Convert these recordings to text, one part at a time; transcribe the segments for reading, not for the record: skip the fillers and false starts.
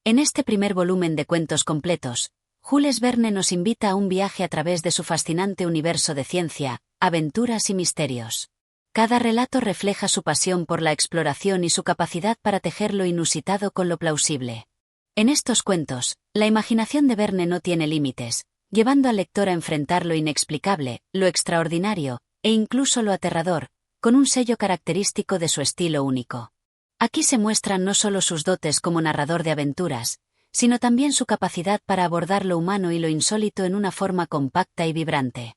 En este primer volumen de cuentos completos, Jules Verne nos invita a un viaje a través de su fascinante universo de ciencia, aventuras y misterios. Cada relato refleja su pasión por la exploración y su capacidad para tejer lo inusitado con lo plausible. En estos cuentos, la imaginación de Verne no tiene límites, llevando al lector a enfrentar lo inexplicable, lo extraordinario, e incluso lo aterrador, con un sello característico de su estilo único. Aquí se muestran no solo sus dotes como narrador de aventuras, sino también su capacidad para abordar lo humano y lo insólito en una forma compacta y vibrante.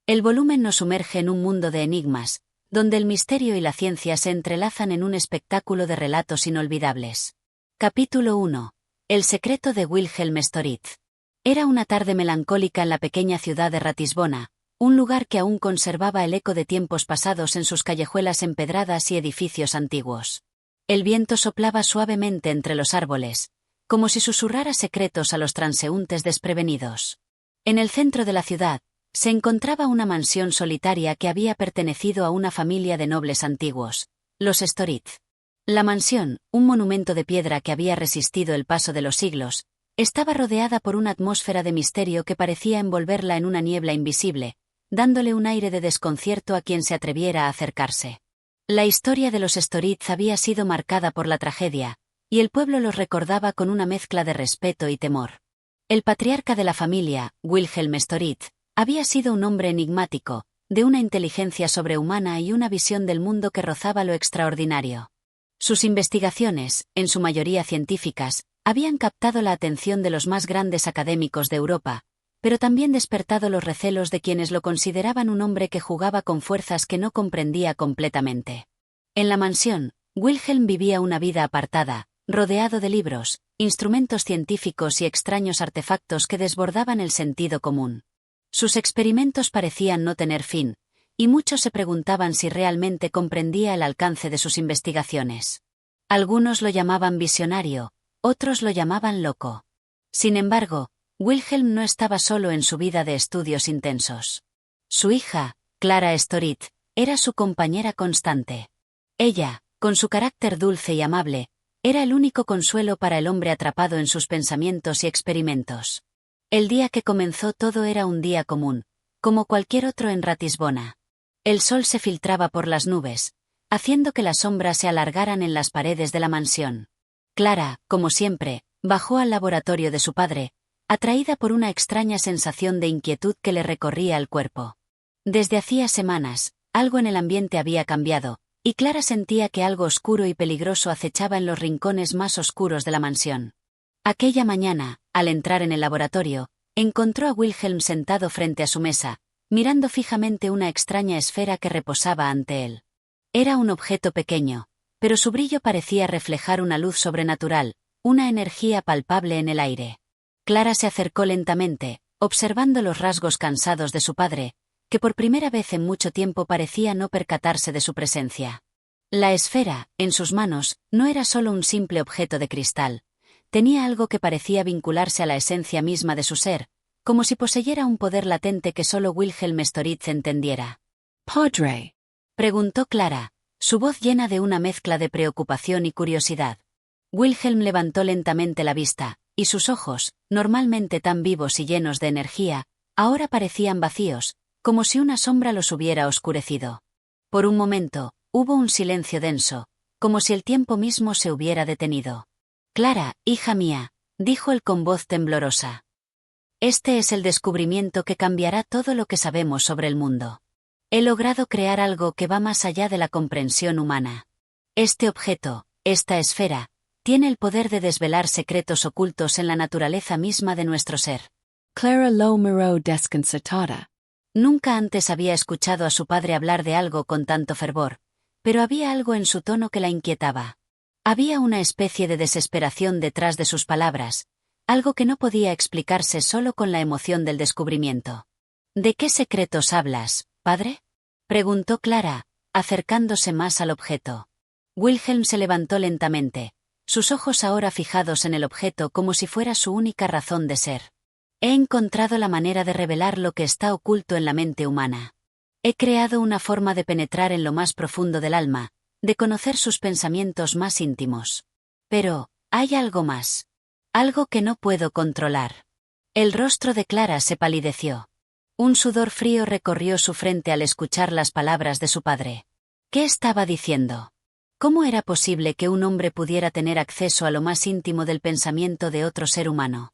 El volumen nos sumerge en un mundo de enigmas, donde el misterio y la ciencia se entrelazan en un espectáculo de relatos inolvidables. Capítulo 1. El secreto de Wilhelm Storitz. Era una tarde melancólica en la pequeña ciudad de Ratisbona, un lugar que aún conservaba el eco de tiempos pasados en sus callejuelas empedradas y edificios antiguos. El viento soplaba suavemente entre los árboles, como si susurrara secretos a los transeúntes desprevenidos. En el centro de la ciudad, se encontraba una mansión solitaria que había pertenecido a una familia de nobles antiguos, los Storitz. La mansión, un monumento de piedra que había resistido el paso de los siglos, estaba rodeada por una atmósfera de misterio que parecía envolverla en una niebla invisible, dándole un aire de desconcierto a quien se atreviera a acercarse. La historia de los Storitz había sido marcada por la tragedia, y el pueblo los recordaba con una mezcla de respeto y temor. El patriarca de la familia, Wilhelm Storitz, había sido un hombre enigmático, de una inteligencia sobrehumana y una visión del mundo que rozaba lo extraordinario. Sus investigaciones, en su mayoría científicas, habían captado la atención de los más grandes académicos de Europa, pero también despertado los recelos de quienes lo consideraban un hombre que jugaba con fuerzas que no comprendía completamente. En la mansión, Wilhelm vivía una vida apartada, rodeado de libros, instrumentos científicos y extraños artefactos que desbordaban el sentido común. Sus experimentos parecían no tener fin, y muchos se preguntaban si realmente comprendía el alcance de sus investigaciones. Algunos lo llamaban visionario, otros lo llamaban loco. Sin embargo, Wilhelm no estaba solo en su vida de estudios intensos. Su hija, Clara Storitz, era su compañera constante. Ella, con su carácter dulce y amable, era el único consuelo para el hombre atrapado en sus pensamientos y experimentos. El día que comenzó todo era un día común, como cualquier otro en Ratisbona. El sol se filtraba por las nubes, haciendo que las sombras se alargaran en las paredes de la mansión. Clara, como siempre, bajó al laboratorio de su padre, atraída por una extraña sensación de inquietud que le recorría el cuerpo. Desde hacía semanas, algo en el ambiente había cambiado, y Clara sentía que algo oscuro y peligroso acechaba en los rincones más oscuros de la mansión. Aquella mañana, al entrar en el laboratorio, encontró a Wilhelm sentado frente a su mesa, mirando fijamente una extraña esfera que reposaba ante él. Era un objeto pequeño, pero su brillo parecía reflejar una luz sobrenatural, una energía palpable en el aire. Clara se acercó lentamente, observando los rasgos cansados de su padre, que por primera vez en mucho tiempo parecía no percatarse de su presencia. La esfera, en sus manos, no era solo un simple objeto de cristal. Tenía algo que parecía vincularse a la esencia misma de su ser, como si poseyera un poder latente que solo Wilhelm Storitz entendiera. «Padre», preguntó Clara, su voz llena de una mezcla de preocupación y curiosidad. Wilhelm levantó lentamente la vista, y sus ojos, normalmente tan vivos y llenos de energía, ahora parecían vacíos, como si una sombra los hubiera oscurecido. Por un momento, hubo un silencio denso, como si el tiempo mismo se hubiera detenido. «Clara, hija mía», dijo él con voz temblorosa. «Este es el descubrimiento que cambiará todo lo que sabemos sobre el mundo. He logrado crear algo que va más allá de la comprensión humana. Este objeto, esta esfera, tiene el poder de desvelar secretos ocultos en la naturaleza misma de nuestro ser». Clara lo miró desconcertada. Nunca antes había escuchado a su padre hablar de algo con tanto fervor, pero había algo en su tono que la inquietaba. Había una especie de desesperación detrás de sus palabras, algo que no podía explicarse solo con la emoción del descubrimiento. «¿De qué secretos hablas, padre?», preguntó Clara, acercándose más al objeto. Wilhelm se levantó lentamente, sus ojos ahora fijados en el objeto como si fuera su única razón de ser. «He encontrado la manera de revelar lo que está oculto en la mente humana. He creado una forma de penetrar en lo más profundo del alma, de conocer sus pensamientos más íntimos. Pero, hay algo más. Algo que no puedo controlar. El rostro de Clara se palideció. Un sudor frío recorrió su frente al escuchar las palabras de su padre. ¿Qué estaba diciendo? ¿Cómo era posible que un hombre pudiera tener acceso a lo más íntimo del pensamiento de otro ser humano?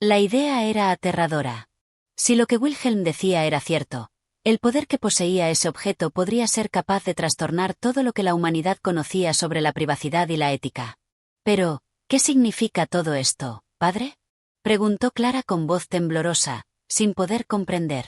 La idea era aterradora. Si lo que Wilhelm decía era cierto, el poder que poseía ese objeto podría ser capaz de trastornar todo lo que la humanidad conocía sobre la privacidad y la ética. Pero, ¿qué significa todo esto, padre? Preguntó Clara con voz temblorosa, sin poder comprender.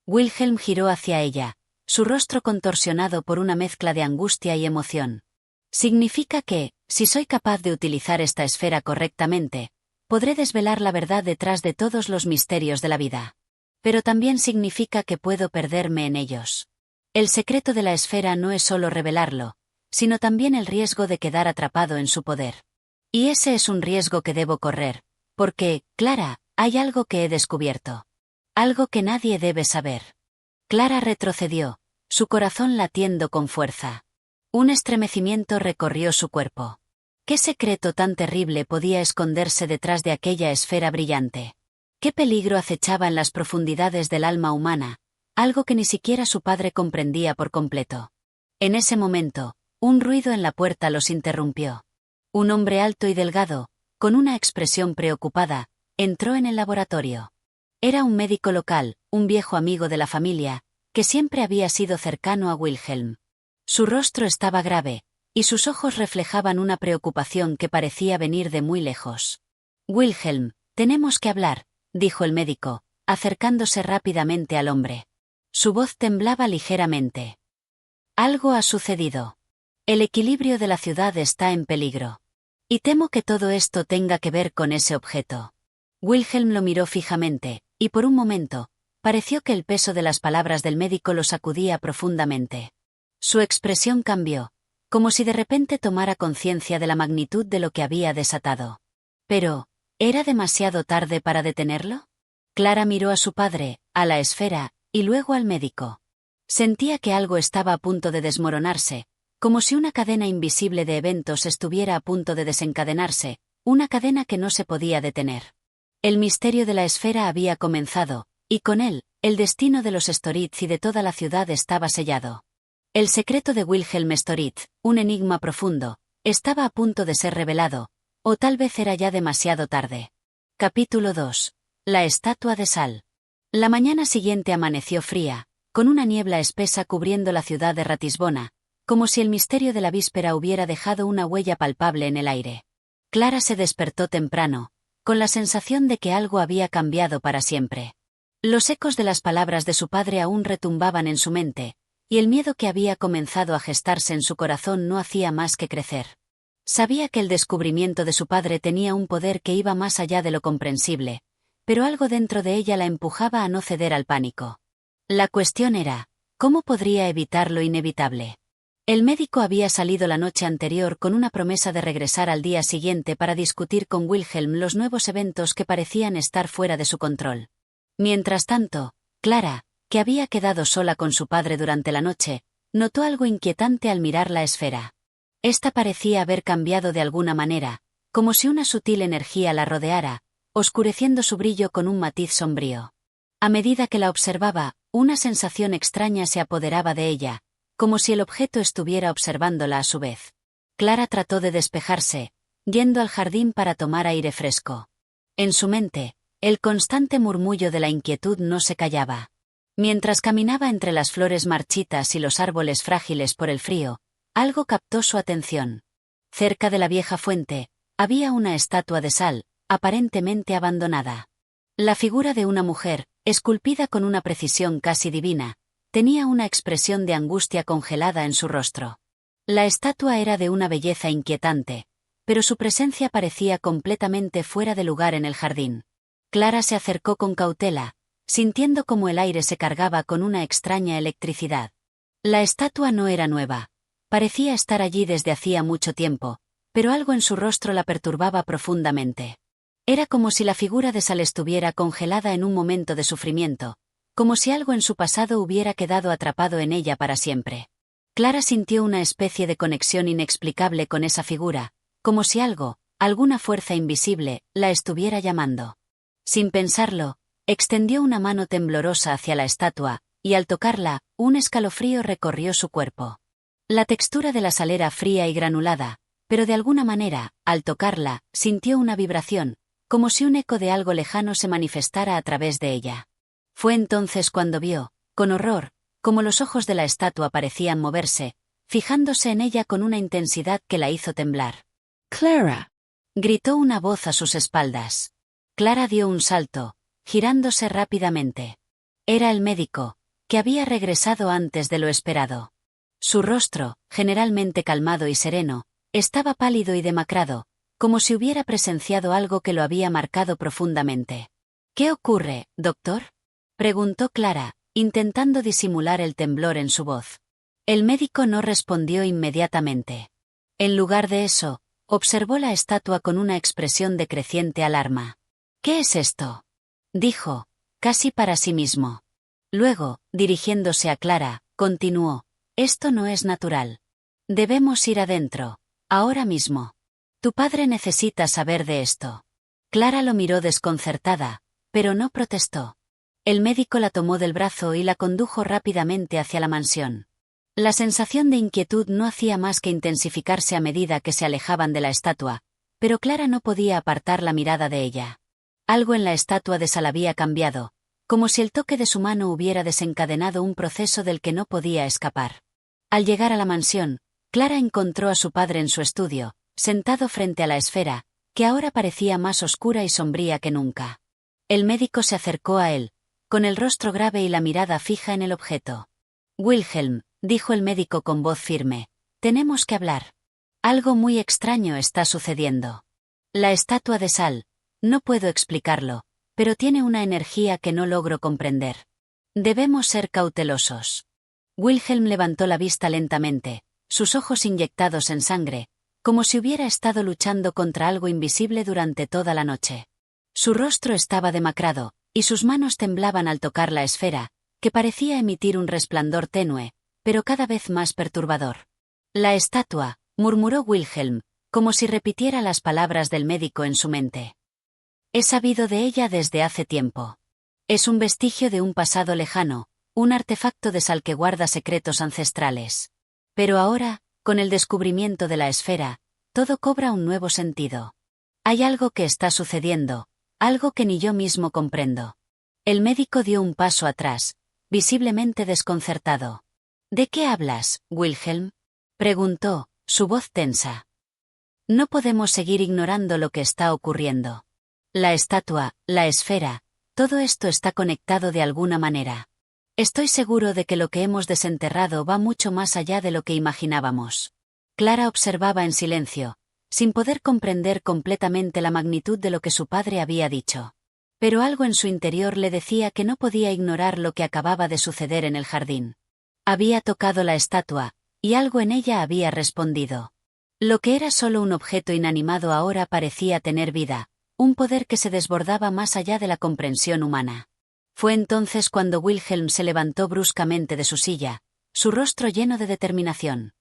Wilhelm giró hacia ella, su rostro contorsionado por una mezcla de angustia y emoción. Significa que, si soy capaz de utilizar esta esfera correctamente, podré desvelar la verdad detrás de todos los misterios de la vida. Pero también significa que puedo perderme en ellos. El secreto de la esfera no es solo revelarlo, sino también el riesgo de quedar atrapado en su poder. Y ese es un riesgo que debo correr, porque, Clara, hay algo que he descubierto. Algo que nadie debe saber. Clara retrocedió, su corazón latiendo con fuerza. Un estremecimiento recorrió su cuerpo. ¿Qué secreto tan terrible podía esconderse detrás de aquella esfera brillante? ¿Qué peligro acechaba en las profundidades del alma humana? Algo que ni siquiera su padre comprendía por completo. En ese momento, un ruido en la puerta los interrumpió. Un hombre alto y delgado, con una expresión preocupada, entró en el laboratorio. Era un médico local, un viejo amigo de la familia, que siempre había sido cercano a Wilhelm. Su rostro estaba grave, y sus ojos reflejaban una preocupación que parecía venir de muy lejos. Wilhelm, tenemos que hablar, dijo el médico, acercándose rápidamente al hombre. Su voz temblaba ligeramente. Algo ha sucedido. El equilibrio de la ciudad está en peligro. Y temo que todo esto tenga que ver con ese objeto. Wilhelm lo miró fijamente, y por un momento, pareció que el peso de las palabras del médico lo sacudía profundamente. Su expresión cambió, como si de repente tomara conciencia de la magnitud de lo que había desatado. Pero, ¿era demasiado tarde para detenerlo? Clara miró a su padre, a la esfera, y luego al médico. Sentía que algo estaba a punto de desmoronarse, como si una cadena invisible de eventos estuviera a punto de desencadenarse, una cadena que no se podía detener. El misterio de la esfera había comenzado, y con él, el destino de los Storitz y de toda la ciudad estaba sellado. El secreto de Wilhelm Storitz, un enigma profundo, estaba a punto de ser revelado, o tal vez era ya demasiado tarde. Capítulo 2. La estatua de sal. La mañana siguiente amaneció fría, con una niebla espesa cubriendo la ciudad de Ratisbona, como si el misterio de la víspera hubiera dejado una huella palpable en el aire. Clara se despertó temprano, con la sensación de que algo había cambiado para siempre. Los ecos de las palabras de su padre aún retumbaban en su mente, y el miedo que había comenzado a gestarse en su corazón no hacía más que crecer. Sabía que el descubrimiento de su padre tenía un poder que iba más allá de lo comprensible, pero algo dentro de ella la empujaba a no ceder al pánico. La cuestión era, ¿cómo podría evitar lo inevitable? El médico había salido la noche anterior con una promesa de regresar al día siguiente para discutir con Wilhelm los nuevos eventos que parecían estar fuera de su control. Mientras tanto, Clara, que había quedado sola con su padre durante la noche, notó algo inquietante al mirar la esfera. Esta parecía haber cambiado de alguna manera, como si una sutil energía la rodeara, oscureciendo su brillo con un matiz sombrío. A medida que la observaba, una sensación extraña se apoderaba de ella, como si el objeto estuviera observándola a su vez. Clara trató de despejarse, yendo al jardín para tomar aire fresco. En su mente, el constante murmullo de la inquietud no se callaba. Mientras caminaba entre las flores marchitas y los árboles frágiles por el frío, algo captó su atención. Cerca de la vieja fuente, había una estatua de sal, aparentemente abandonada. La figura de una mujer, esculpida con una precisión casi divina, tenía una expresión de angustia congelada en su rostro. La estatua era de una belleza inquietante, pero su presencia parecía completamente fuera de lugar en el jardín. Clara se acercó con cautela, sintiendo como el aire se cargaba con una extraña electricidad. La estatua no era nueva. Parecía estar allí desde hacía mucho tiempo, pero algo en su rostro la perturbaba profundamente. Era como si la figura de sal estuviera congelada en un momento de sufrimiento, como si algo en su pasado hubiera quedado atrapado en ella para siempre. Clara sintió una especie de conexión inexplicable con esa figura, como si algo, alguna fuerza invisible, la estuviera llamando. Sin pensarlo, extendió una mano temblorosa hacia la estatua, y al tocarla, un escalofrío recorrió su cuerpo. La textura de la sal era fría y granulada, pero de alguna manera, al tocarla, sintió una vibración, como si un eco de algo lejano se manifestara a través de ella. Fue entonces cuando vio, con horror, cómo los ojos de la estatua parecían moverse, fijándose en ella con una intensidad que la hizo temblar. Clara. Gritó una voz a sus espaldas. Clara dio un salto, girándose rápidamente. Era el médico, que había regresado antes de lo esperado. Su rostro, generalmente calmado y sereno, estaba pálido y demacrado, como si hubiera presenciado algo que lo había marcado profundamente. «¿Qué ocurre, doctor?», preguntó Clara, intentando disimular el temblor en su voz. El médico no respondió inmediatamente. En lugar de eso, observó la estatua con una expresión de creciente alarma. «¿Qué es esto?», dijo, casi para sí mismo. Luego, dirigiéndose a Clara, continuó: «Esto no es natural. Debemos ir adentro, ahora mismo. Tu padre necesita saber de esto». Clara lo miró desconcertada, pero no protestó. El médico la tomó del brazo y la condujo rápidamente hacia la mansión. La sensación de inquietud no hacía más que intensificarse a medida que se alejaban de la estatua, pero Clara no podía apartar la mirada de ella. Algo en la estatua de sal había cambiado, como si el toque de su mano hubiera desencadenado un proceso del que no podía escapar. Al llegar a la mansión, Clara encontró a su padre en su estudio, sentado frente a la esfera, que ahora parecía más oscura y sombría que nunca. El médico se acercó a él, con el rostro grave y la mirada fija en el objeto. «Wilhelm», dijo el médico con voz firme, «tenemos que hablar. Algo muy extraño está sucediendo. La estatua de sal, no puedo explicarlo, pero tiene una energía que no logro comprender. Debemos ser cautelosos». Wilhelm levantó la vista lentamente, sus ojos inyectados en sangre, como si hubiera estado luchando contra algo invisible durante toda la noche. Su rostro estaba demacrado, y sus manos temblaban al tocar la esfera, que parecía emitir un resplandor tenue, pero cada vez más perturbador. «La estatua», murmuró Wilhelm, como si repitiera las palabras del médico en su mente. «He sabido de ella desde hace tiempo. Es un vestigio de un pasado lejano, un artefacto de sal que guarda secretos ancestrales. Pero ahora, con el descubrimiento de la esfera, todo cobra un nuevo sentido. Hay algo que está sucediendo, algo que ni yo mismo comprendo». El médico dio un paso atrás, visiblemente desconcertado. «¿De qué hablas, Wilhelm?», preguntó, su voz tensa. «No podemos seguir ignorando lo que está ocurriendo. La estatua, la esfera, todo esto está conectado de alguna manera. Estoy seguro de que lo que hemos desenterrado va mucho más allá de lo que imaginábamos». Clara observaba en silencio, sin poder comprender completamente la magnitud de lo que su padre había dicho. Pero algo en su interior le decía que no podía ignorar lo que acababa de suceder en el jardín. Había tocado la estatua, y algo en ella había respondido. Lo que era solo un objeto inanimado ahora parecía tener vida, un poder que se desbordaba más allá de la comprensión humana. Fue entonces cuando Wilhelm se levantó bruscamente de su silla, su rostro lleno de determinación.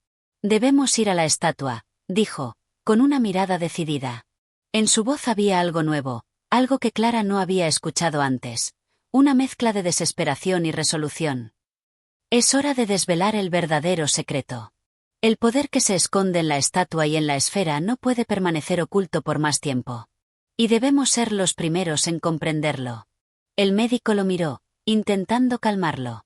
«Debemos ir a la estatua», dijo, con una mirada decidida. En su voz había algo nuevo, algo que Clara no había escuchado antes, una mezcla de desesperación y resolución. «Es hora de desvelar el verdadero secreto. El poder que se esconde en la estatua y en la esfera no puede permanecer oculto por más tiempo. Y debemos ser los primeros en comprenderlo». El médico lo miró, intentando calmarlo.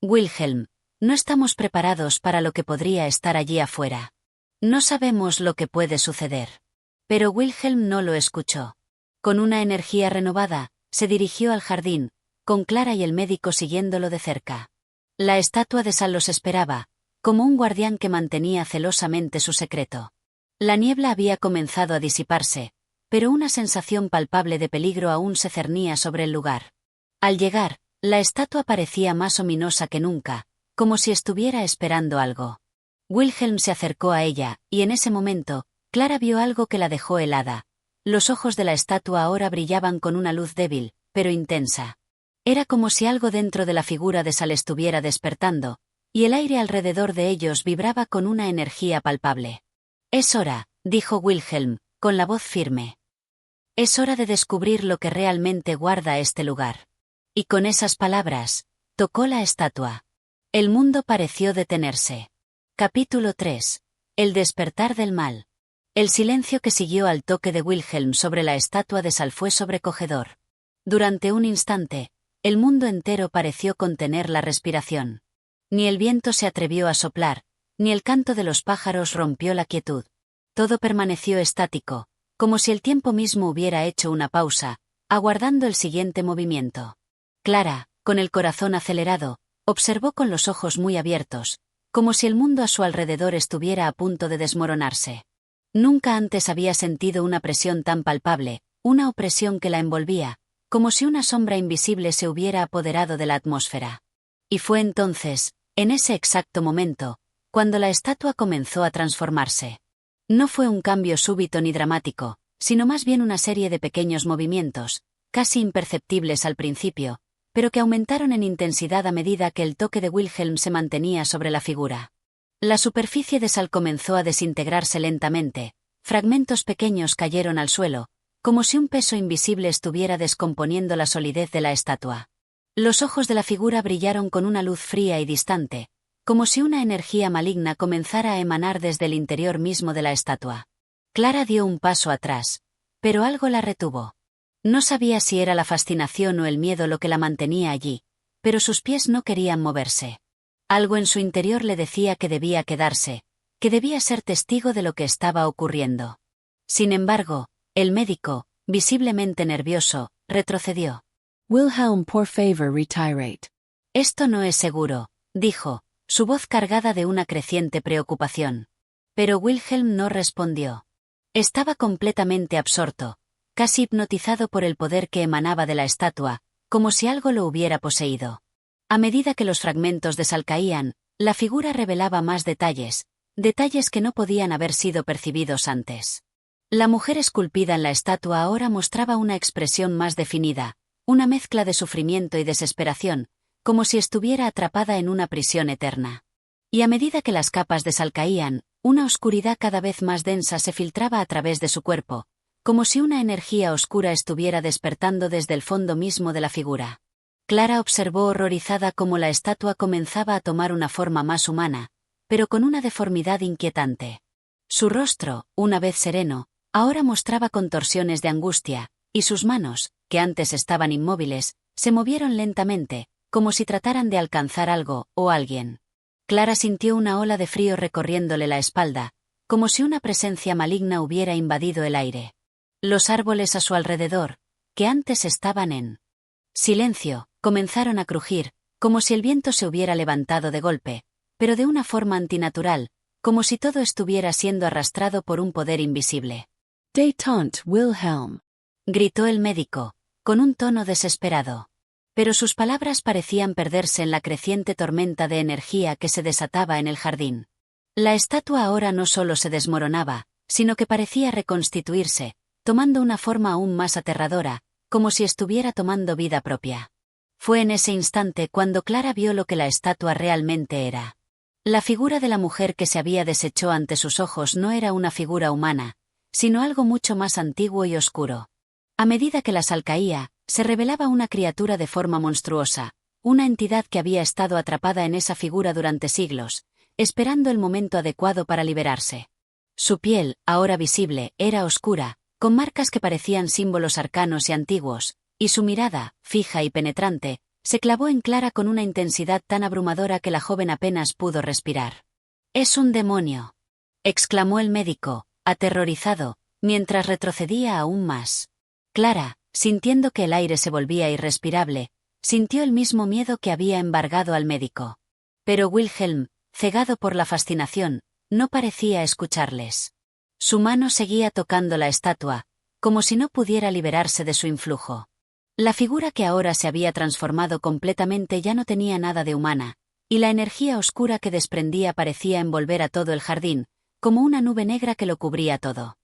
«Wilhelm, no estamos preparados para lo que podría estar allí afuera. No sabemos lo que puede suceder». Pero Wilhelm no lo escuchó. Con una energía renovada, se dirigió al jardín, con Clara y el médico siguiéndolo de cerca. La estatua de sal los esperaba, como un guardián que mantenía celosamente su secreto. La niebla había comenzado a disiparse, pero una sensación palpable de peligro aún se cernía sobre el lugar. Al llegar, la estatua parecía más ominosa que nunca, como si estuviera esperando algo. Wilhelm se acercó a ella, y en ese momento, Clara vio algo que la dejó helada. Los ojos de la estatua ahora brillaban con una luz débil, pero intensa. Era como si algo dentro de la figura de sal estuviera despertando, y el aire alrededor de ellos vibraba con una energía palpable. «Es hora», dijo Wilhelm, con la voz firme. Es hora de descubrir lo que realmente guarda este lugar. Y con esas palabras, tocó la estatua. El mundo pareció detenerse. Capítulo 3. El despertar del mal. El silencio que siguió al toque de Wilhelm sobre la estatua de sal fue sobrecogedor. Durante un instante, el mundo entero pareció contener la respiración. Ni el viento se atrevió a soplar, ni el canto de los pájaros rompió la quietud. Todo permaneció estático, como si el tiempo mismo hubiera hecho una pausa, aguardando el siguiente movimiento. Clara, con el corazón acelerado, observó con los ojos muy abiertos, como si el mundo a su alrededor estuviera a punto de desmoronarse. Nunca antes había sentido una presión tan palpable, una opresión que la envolvía, como si una sombra invisible se hubiera apoderado de la atmósfera. Y fue entonces, en ese exacto momento, cuando la estatua comenzó a transformarse. No fue un cambio súbito ni dramático, sino más bien una serie de pequeños movimientos, casi imperceptibles al principio, pero que aumentaron en intensidad a medida que el toque de Wilhelm se mantenía sobre la figura. La superficie de sal comenzó a desintegrarse lentamente, fragmentos pequeños cayeron al suelo, como si un peso invisible estuviera descomponiendo la solidez de la estatua. Los ojos de la figura brillaron con una luz fría y distante, como si una energía maligna comenzara a emanar desde el interior mismo de la estatua. Clara dio un paso atrás, pero algo la retuvo. No sabía si era la fascinación o el miedo lo que la mantenía allí, pero sus pies no querían moverse. Algo en su interior le decía que debía quedarse, que debía ser testigo de lo que estaba ocurriendo. Sin embargo, el médico, visiblemente nervioso, retrocedió. Wilhelm, por favor, retirate. Esto no es seguro, dijo, su voz cargada de una creciente preocupación. Pero Wilhelm no respondió. Estaba completamente absorto, casi hipnotizado por el poder que emanaba de la estatua, como si algo lo hubiera poseído. A medida que los fragmentos de sal caían, la figura revelaba más detalles, detalles que no podían haber sido percibidos antes. La mujer esculpida en la estatua ahora mostraba una expresión más definida, una mezcla de sufrimiento y desesperación, como si estuviera atrapada en una prisión eterna. Y a medida que las capas de sal caían, una oscuridad cada vez más densa se filtraba a través de su cuerpo, como si una energía oscura estuviera despertando desde el fondo mismo de la figura. Clara observó horrorizada cómo la estatua comenzaba a tomar una forma más humana, pero con una deformidad inquietante. Su rostro, una vez sereno, ahora mostraba contorsiones de angustia, y sus manos, que antes estaban inmóviles, se movieron lentamente, como si trataran de alcanzar algo o alguien. Clara sintió una ola de frío recorriéndole la espalda, como si una presencia maligna hubiera invadido el aire. Los árboles a su alrededor, que antes estaban en silencio, comenzaron a crujir, como si el viento se hubiera levantado de golpe, pero de una forma antinatural, como si todo estuviera siendo arrastrado por un poder invisible. Détente, Wilhelm. Gritó el médico, con un tono desesperado. Pero sus palabras parecían perderse en la creciente tormenta de energía que se desataba en el jardín. La estatua ahora no solo se desmoronaba, sino que parecía reconstituirse, tomando una forma aún más aterradora, como si estuviera tomando vida propia. Fue en ese instante cuando Clara vio lo que la estatua realmente era. La figura de la mujer que se había deshecho ante sus ojos no era una figura humana, sino algo mucho más antiguo y oscuro. A medida que la sal caía, se revelaba una criatura de forma monstruosa, una entidad que había estado atrapada en esa figura durante siglos, esperando el momento adecuado para liberarse. Su piel, ahora visible, era oscura, con marcas que parecían símbolos arcanos y antiguos, y su mirada, fija y penetrante, se clavó en Clara con una intensidad tan abrumadora que la joven apenas pudo respirar. «Es un demonio», exclamó el médico, aterrorizado, mientras retrocedía aún más. Clara, sintiendo que el aire se volvía irrespirable, sintió el mismo miedo que había embargado al médico. Pero Wilhelm, cegado por la fascinación, no parecía escucharles. Su mano seguía tocando la estatua, como si no pudiera liberarse de su influjo. La figura que ahora se había transformado completamente ya no tenía nada de humana, y la energía oscura que desprendía parecía envolver a todo el jardín, como una nube negra que lo cubría todo.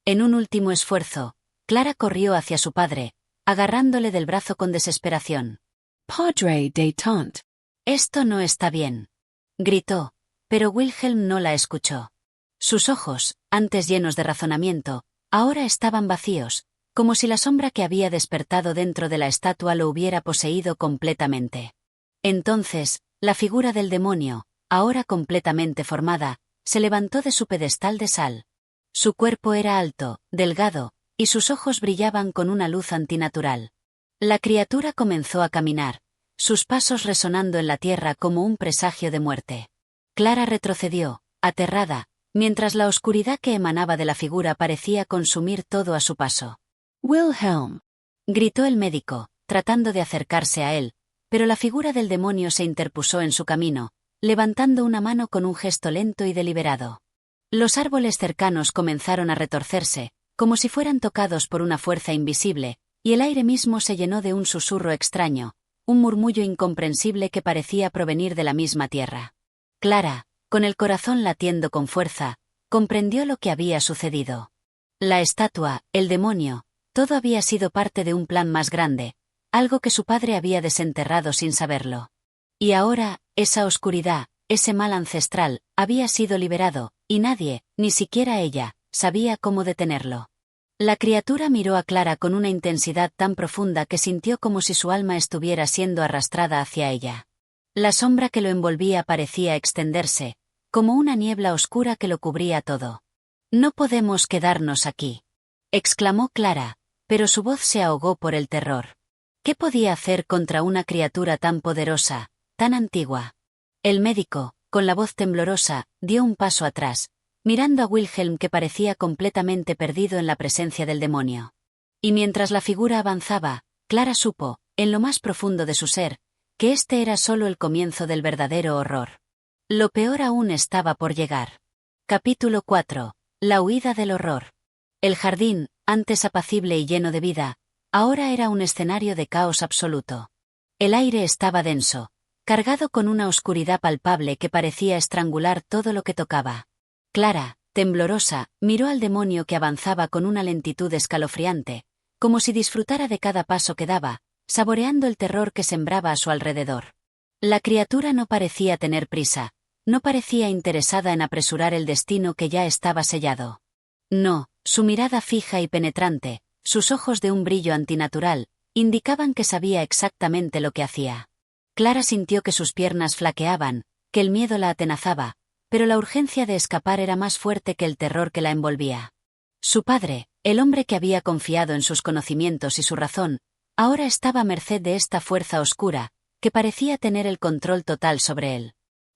En un último esfuerzo, Clara corrió hacia su padre, agarrándole del brazo con desesperación. Padre, détente. «Esto no está bien», gritó, pero Wilhelm no la escuchó. Sus ojos, antes llenos de razonamiento, Ahora estaban vacíos, como si la sombra que había despertado dentro de la estatua lo hubiera poseído completamente. Entonces, la figura del demonio, ahora completamente formada, se levantó de su pedestal de sal. Su cuerpo era alto, delgado, y sus ojos brillaban con una luz antinatural. La criatura comenzó a caminar, sus pasos resonando en la tierra como un presagio de muerte. Clara retrocedió, aterrada, mientras la oscuridad que emanaba de la figura parecía consumir todo a su paso. Wilhelm! Gritó el médico, tratando de acercarse a él, pero la figura del demonio se interpuso en su camino, levantando una mano con un gesto lento y deliberado. Los árboles cercanos comenzaron a retorcerse, como si fueran tocados por una fuerza invisible, y el aire mismo se llenó de un susurro extraño, un murmullo incomprensible que parecía provenir de la misma tierra. Clara, con el corazón latiendo con fuerza, comprendió lo que había sucedido. La estatua, el demonio, todo había sido parte de un plan más grande, algo que su padre había desenterrado sin saberlo. Y ahora, esa oscuridad, ese mal ancestral, había sido liberado, y nadie, ni siquiera ella, sabía cómo detenerlo. La criatura miró a Clara con una intensidad tan profunda que sintió como si su alma estuviera siendo arrastrada hacia ella. La sombra que lo envolvía parecía extenderse, como una niebla oscura que lo cubría todo. «No podemos quedarnos aquí», exclamó Clara, pero su voz se ahogó por el terror. ¿Qué podía hacer contra una criatura tan poderosa, tan antigua? El médico, con la voz temblorosa, dio un paso atrás, mirando a Wilhelm que parecía completamente perdido en la presencia del demonio. Y mientras la figura avanzaba, Clara supo, en lo más profundo de su ser, que este era solo el comienzo del verdadero horror. Lo peor aún estaba por llegar. Capítulo 4. La huida del horror. El jardín, antes apacible y lleno de vida, ahora era un escenario de caos absoluto. El aire estaba denso, cargado con una oscuridad palpable que parecía estrangular todo lo que tocaba. Clara, temblorosa, miró al demonio que avanzaba con una lentitud escalofriante, como si disfrutara de cada paso que daba, saboreando el terror que sembraba a su alrededor. La criatura no parecía tener prisa, no parecía interesada en apresurar el destino que ya estaba sellado. No, su mirada fija y penetrante, sus ojos de un brillo antinatural, indicaban que sabía exactamente lo que hacía. Clara sintió que sus piernas flaqueaban, que el miedo la atenazaba, pero la urgencia de escapar era más fuerte que el terror que la envolvía. Su padre, el hombre que había confiado en sus conocimientos y su razón, ahora estaba a merced de esta fuerza oscura, que parecía tener el control total sobre él.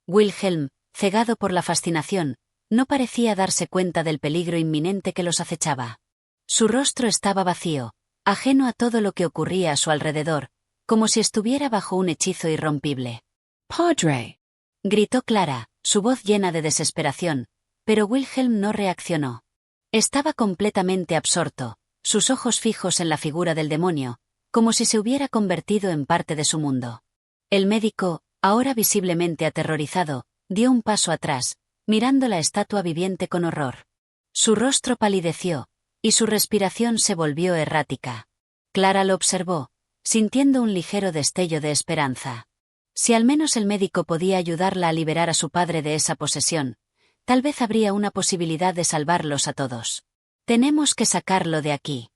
Wilhelm, cegado por la fascinación, no parecía darse cuenta del peligro inminente que los acechaba. Su rostro estaba vacío, ajeno a todo lo que ocurría a su alrededor, como si estuviera bajo un hechizo irrompible. Padre! Gritó Clara, su voz llena de desesperación, pero Wilhelm no reaccionó. Estaba completamente absorto, sus ojos fijos en la figura del demonio, como si se hubiera convertido en parte de su mundo. El médico, ahora visiblemente aterrorizado, dio un paso atrás, mirando la estatua viviente con horror. Su rostro palideció, y su respiración se volvió errática. Clara lo observó, sintiendo un ligero destello de esperanza. Si al menos el médico podía ayudarla a liberar a su padre de esa posesión, tal vez habría una posibilidad de salvarlos a todos. «Tenemos que sacarlo de aquí»,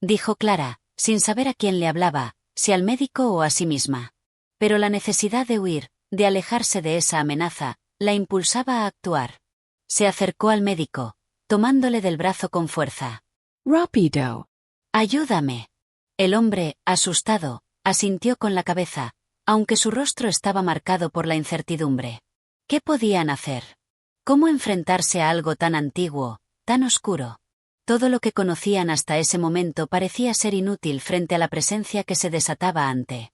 dijo Clara, sin saber a quién le hablaba, si al médico o a sí misma. Pero la necesidad de huir, de alejarse de esa amenaza, la impulsaba a actuar. Se acercó al médico, tomándole del brazo con fuerza. Rápido! «Ayúdame». El hombre, asustado, asintió con la cabeza, aunque su rostro estaba marcado por la incertidumbre. ¿Qué podían hacer? ¿Cómo enfrentarse a algo tan antiguo, tan oscuro? Todo lo que conocían hasta ese momento parecía ser inútil frente a la presencia que se desataba ante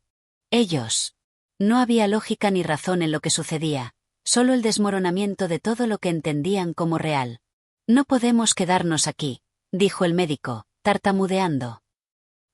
ellos. No había lógica ni razón en lo que sucedía, solo el desmoronamiento de todo lo que entendían como real. «No podemos quedarnos aquí», dijo el médico, tartamudeando.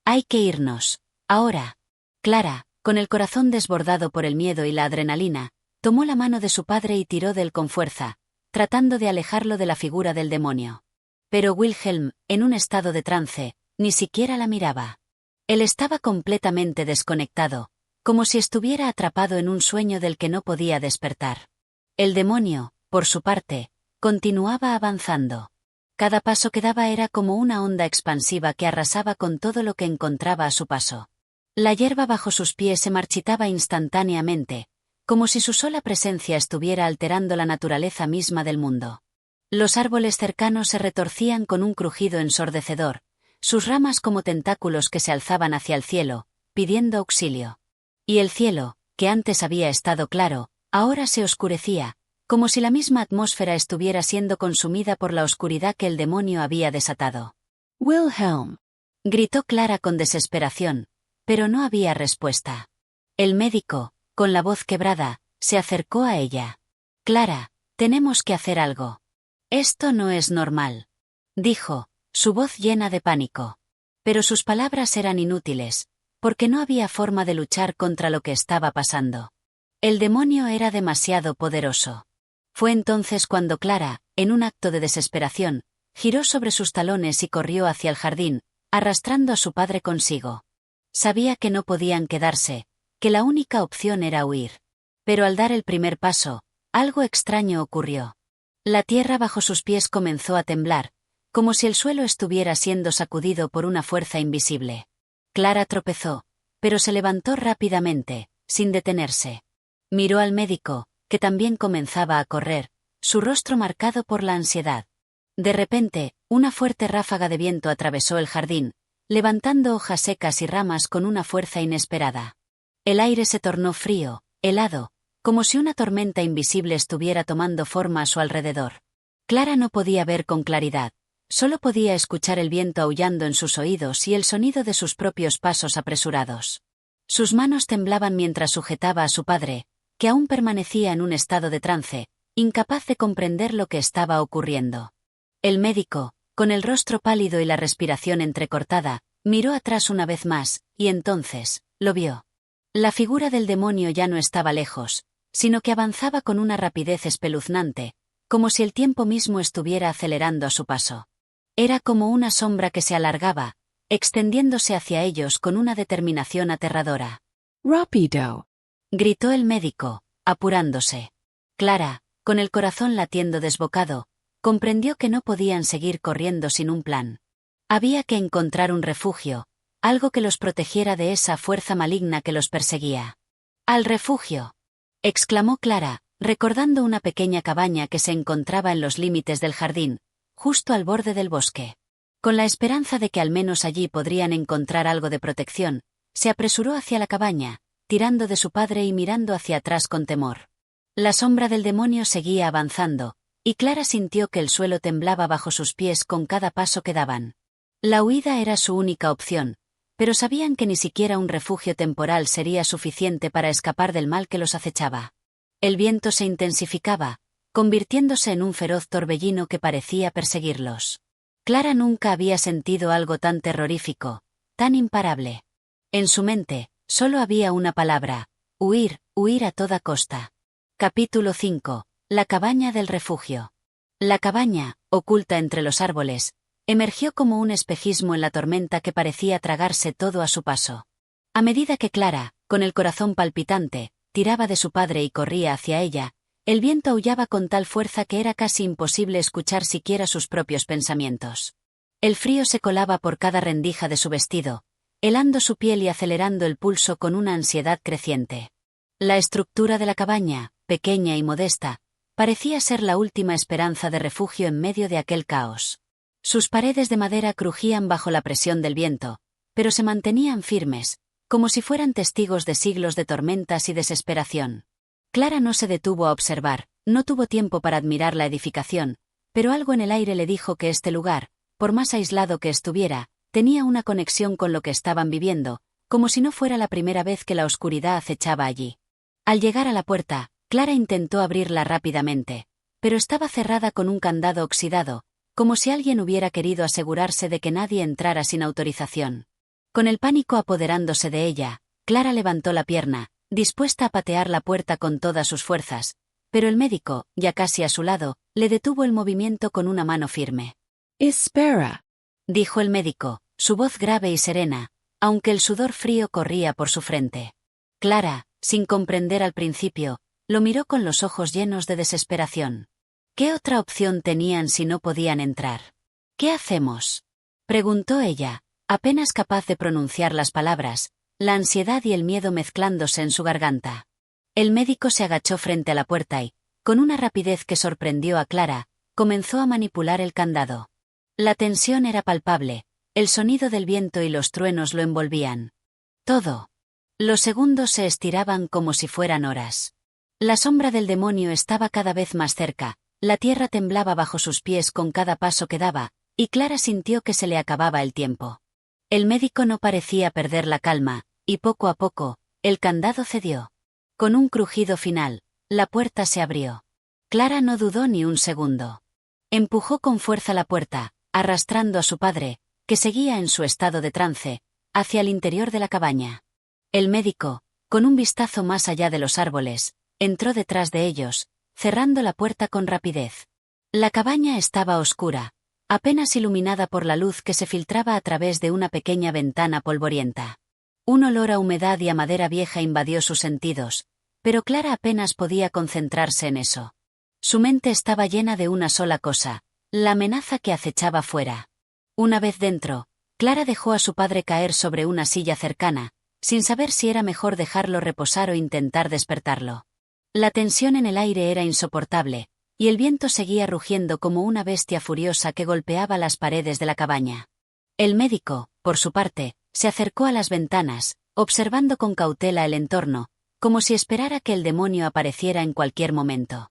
«Hay que irnos. Ahora». Clara, con el corazón desbordado por el miedo y la adrenalina, tomó la mano de su padre y tiró de él con fuerza, tratando de alejarlo de la figura del demonio. Pero Wilhelm, en un estado de trance, ni siquiera la miraba. Él estaba completamente desconectado, como si estuviera atrapado en un sueño del que no podía despertar. El demonio, por su parte, continuaba avanzando. Cada paso que daba era como una onda expansiva que arrasaba con todo lo que encontraba a su paso. La hierba bajo sus pies se marchitaba instantáneamente, como si su sola presencia estuviera alterando la naturaleza misma del mundo. Los árboles cercanos se retorcían con un crujido ensordecedor, sus ramas como tentáculos que se alzaban hacia el cielo, pidiendo auxilio. Y el cielo, que antes había estado claro, ahora se oscurecía, como si la misma atmósfera estuviera siendo consumida por la oscuridad que el demonio había desatado. Wilhelm. Gritó Clara con desesperación, pero no había respuesta. El médico, con la voz quebrada, se acercó a ella. Clara, tenemos que hacer algo. Esto no es normal, dijo, su voz llena de pánico. Pero sus palabras eran inútiles, porque no había forma de luchar contra lo que estaba pasando. El demonio era demasiado poderoso. Fue entonces cuando Clara, en un acto de desesperación, giró sobre sus talones y corrió hacia el jardín, arrastrando a su padre consigo. Sabía que no podían quedarse, que la única opción era huir. Pero al dar el primer paso, algo extraño ocurrió. La tierra bajo sus pies comenzó a temblar, como si el suelo estuviera siendo sacudido por una fuerza invisible. Clara tropezó, pero se levantó rápidamente, sin detenerse. Miró al médico, que también comenzaba a correr, su rostro marcado por la ansiedad. De repente, una fuerte ráfaga de viento atravesó el jardín, levantando hojas secas y ramas con una fuerza inesperada. El aire se tornó frío, helado, como si una tormenta invisible estuviera tomando forma a su alrededor. Clara no podía ver con claridad, solo podía escuchar el viento aullando en sus oídos y el sonido de sus propios pasos apresurados. Sus manos temblaban mientras sujetaba a su padre, que aún permanecía en un estado de trance, incapaz de comprender lo que estaba ocurriendo. El médico, con el rostro pálido y la respiración entrecortada, miró atrás una vez más, y entonces, lo vio. La figura del demonio ya no estaba lejos, sino que avanzaba con una rapidez espeluznante, como si el tiempo mismo estuviera acelerando a su paso. Era como una sombra que se alargaba, extendiéndose hacia ellos con una determinación aterradora. Rápido. Gritó el médico, apurándose. Clara, con el corazón latiendo desbocado, comprendió que no podían seguir corriendo sin un plan. Había que encontrar un refugio, algo que los protegiera de esa fuerza maligna que los perseguía. ¡Al refugio!, exclamó Clara, recordando una pequeña cabaña que se encontraba en los límites del jardín, justo al borde del bosque. Con la esperanza de que al menos allí podrían encontrar algo de protección, se apresuró hacia la cabaña, tirando de su padre y mirando hacia atrás con temor. La sombra del demonio seguía avanzando, y Clara sintió que el suelo temblaba bajo sus pies con cada paso que daban. La huida era su única opción, pero sabían que ni siquiera un refugio temporal sería suficiente para escapar del mal que los acechaba. El viento se intensificaba, convirtiéndose en un feroz torbellino que parecía perseguirlos. Clara nunca había sentido algo tan terrorífico, tan imparable. En su mente, solo había una palabra: huir, huir a toda costa. Capítulo 5. La cabaña del refugio. La cabaña, oculta entre los árboles, emergió como un espejismo en la tormenta que parecía tragarse todo a su paso. A medida que Clara, con el corazón palpitante, tiraba de su padre y corría hacia ella, el viento aullaba con tal fuerza que era casi imposible escuchar siquiera sus propios pensamientos. El frío se colaba por cada rendija de su vestido, helando su piel y acelerando el pulso con una ansiedad creciente. La estructura de la cabaña, pequeña y modesta, parecía ser la última esperanza de refugio en medio de aquel caos. Sus paredes de madera crujían bajo la presión del viento, pero se mantenían firmes, como si fueran testigos de siglos de tormentas y desesperación. Clara no se detuvo a observar, no tuvo tiempo para admirar la edificación, pero algo en el aire le dijo que este lugar, por más aislado que estuviera, tenía una conexión con lo que estaban viviendo, como si no fuera la primera vez que la oscuridad acechaba allí. Al llegar a la puerta, Clara intentó abrirla rápidamente, pero estaba cerrada con un candado oxidado, como si alguien hubiera querido asegurarse de que nadie entrara sin autorización. Con el pánico apoderándose de ella, Clara levantó la pierna, dispuesta a patear la puerta con todas sus fuerzas, pero el médico, ya casi a su lado, le detuvo el movimiento con una mano firme. Espera, dijo el médico, su voz grave y serena, aunque el sudor frío corría por su frente. Clara, sin comprender al principio, lo miró con los ojos llenos de desesperación. ¿Qué otra opción tenían si no podían entrar? ¿Qué hacemos?, preguntó ella, apenas capaz de pronunciar las palabras, la ansiedad y el miedo mezclándose en su garganta. El médico se agachó frente a la puerta y, con una rapidez que sorprendió a Clara, comenzó a manipular el candado. La tensión era palpable, el sonido del viento y los truenos lo envolvían. Todo. Los segundos se estiraban como si fueran horas. La sombra del demonio estaba cada vez más cerca, la tierra temblaba bajo sus pies con cada paso que daba, y Clara sintió que se le acababa el tiempo. El médico no parecía perder la calma, y poco a poco, el candado cedió. Con un crujido final, la puerta se abrió. Clara no dudó ni un segundo. Empujó con fuerza la puerta, arrastrando a su padre, que seguía en su estado de trance, hacia el interior de la cabaña. El médico, con un vistazo más allá de los árboles, entró detrás de ellos, cerrando la puerta con rapidez. La cabaña estaba oscura, apenas iluminada por la luz que se filtraba a través de una pequeña ventana polvorienta. Un olor a humedad y a madera vieja invadió sus sentidos, pero Clara apenas podía concentrarse en eso. Su mente estaba llena de una sola cosa, la amenaza que acechaba fuera. Una vez dentro, Clara dejó a su padre caer sobre una silla cercana, sin saber si era mejor dejarlo reposar o intentar despertarlo. La tensión en el aire era insoportable, y el viento seguía rugiendo como una bestia furiosa que golpeaba las paredes de la cabaña. El médico, por su parte, se acercó a las ventanas, observando con cautela el entorno, como si esperara que el demonio apareciera en cualquier momento.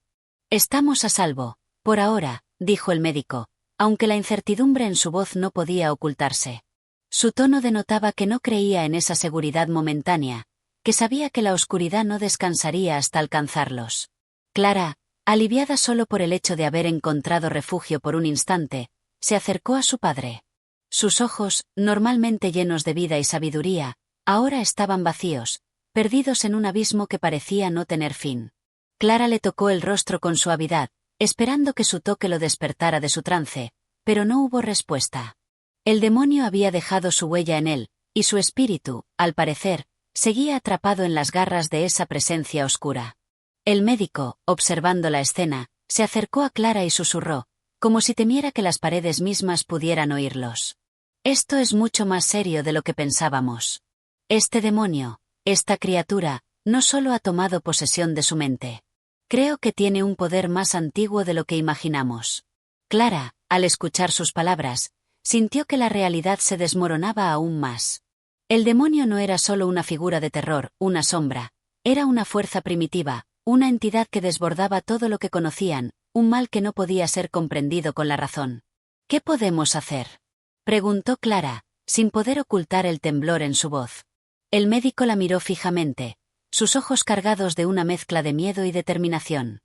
«Estamos a salvo, por ahora», dijo el médico, aunque la incertidumbre en su voz no podía ocultarse. Su tono denotaba que no creía en esa seguridad momentánea, que sabía que la oscuridad no descansaría hasta alcanzarlos. Clara, aliviada solo por el hecho de haber encontrado refugio por un instante, se acercó a su padre. Sus ojos, normalmente llenos de vida y sabiduría, ahora estaban vacíos, perdidos en un abismo que parecía no tener fin. Clara le tocó el rostro con suavidad, esperando que su toque lo despertara de su trance, pero no hubo respuesta. El demonio había dejado su huella en él, y su espíritu, al parecer, seguía atrapado en las garras de esa presencia oscura. El médico, observando la escena, se acercó a Clara y susurró, como si temiera que las paredes mismas pudieran oírlos. «Esto es mucho más serio de lo que pensábamos. Este demonio, esta criatura, no solo ha tomado posesión de su mente. Creo que tiene un poder más antiguo de lo que imaginamos». Clara, al escuchar sus palabras, sintió que la realidad se desmoronaba aún más. El demonio no era solo una figura de terror, una sombra, era una fuerza primitiva, una entidad que desbordaba todo lo que conocían, un mal que no podía ser comprendido con la razón. «¿Qué podemos hacer?», preguntó Clara, sin poder ocultar el temblor en su voz. El médico la miró fijamente, sus ojos cargados de una mezcla de miedo y determinación.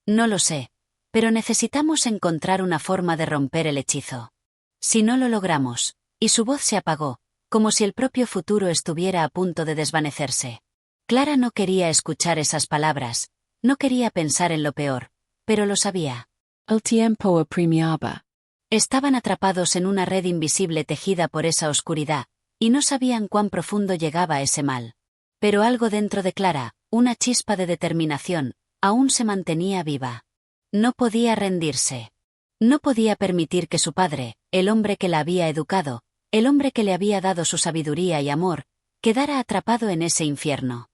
«No lo sé, pero necesitamos encontrar una forma de romper el hechizo. Si no lo logramos», y su voz se apagó, como si el propio futuro estuviera a punto de desvanecerse. Clara no quería escuchar esas palabras, no quería pensar en lo peor, pero lo sabía. El tiempo apremiaba. Estaban atrapados en una red invisible tejida por esa oscuridad, y no sabían cuán profundo llegaba ese mal. Pero algo dentro de Clara, una chispa de determinación, aún se mantenía viva. No podía rendirse. No podía permitir que su padre, el hombre que la había educado, el hombre que le había dado su sabiduría y amor, quedara atrapado en ese infierno.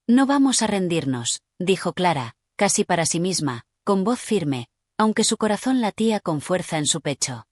«No vamos a rendirnos», dijo Clara, casi para sí misma, con voz firme, aunque su corazón latía con fuerza en su pecho.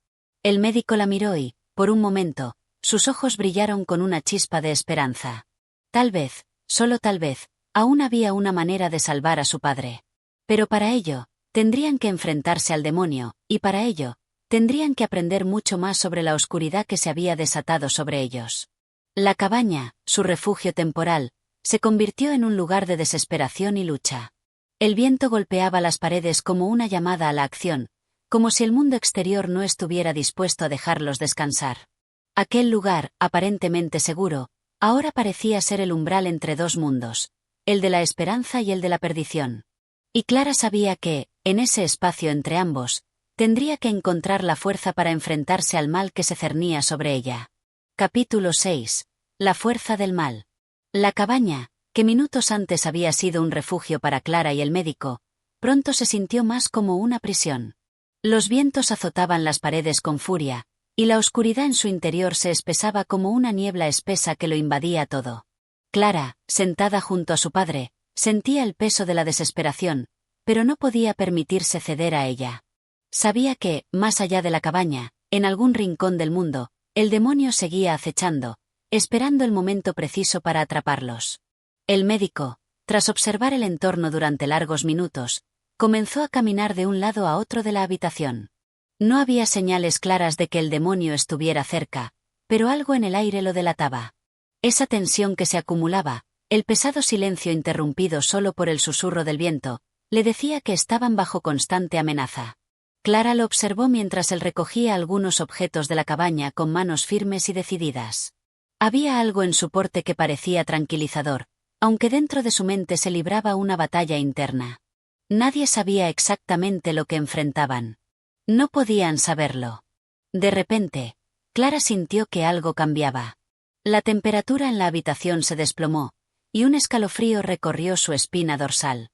El médico la miró y, por un momento, sus ojos brillaron con una chispa de esperanza. Tal vez, solo tal vez, aún había una manera de salvar a su padre. Pero para ello, tendrían que enfrentarse al demonio, y para ello, tendrían que aprender mucho más sobre la oscuridad que se había desatado sobre ellos. La cabaña, su refugio temporal, se convirtió en un lugar de desesperación y lucha. El viento golpeaba las paredes como una llamada a la acción, como si el mundo exterior no estuviera dispuesto a dejarlos descansar. Aquel lugar, aparentemente seguro, ahora parecía ser el umbral entre dos mundos, el de la esperanza y el de la perdición. Y Clara sabía que, en ese espacio entre ambos, tendría que encontrar la fuerza para enfrentarse al mal que se cernía sobre ella. Capítulo 6. La fuerza del mal. La cabaña, que minutos antes había sido un refugio para Clara y el médico, pronto se sintió más como una prisión. Los vientos azotaban las paredes con furia, y la oscuridad en su interior se espesaba como una niebla espesa que lo invadía todo. Clara, sentada junto a su padre, sentía el peso de la desesperación, pero no podía permitirse ceder a ella. Sabía que, más allá de la cabaña, en algún rincón del mundo, el demonio seguía acechando, esperando el momento preciso para atraparlos. El médico, tras observar el entorno durante largos minutos, comenzó a caminar de un lado a otro de la habitación. No había señales claras de que el demonio estuviera cerca, pero algo en el aire lo delataba. Esa tensión que se acumulaba, el pesado silencio interrumpido solo por el susurro del viento, le decía que estaban bajo constante amenaza. Clara lo observó mientras él recogía algunos objetos de la cabaña con manos firmes y decididas. Había algo en su porte que parecía tranquilizador, aunque dentro de su mente se libraba una batalla interna. Nadie sabía exactamente lo que enfrentaban. No podían saberlo. De repente, Clara sintió que algo cambiaba. La temperatura en la habitación se desplomó, y un escalofrío recorrió su espina dorsal.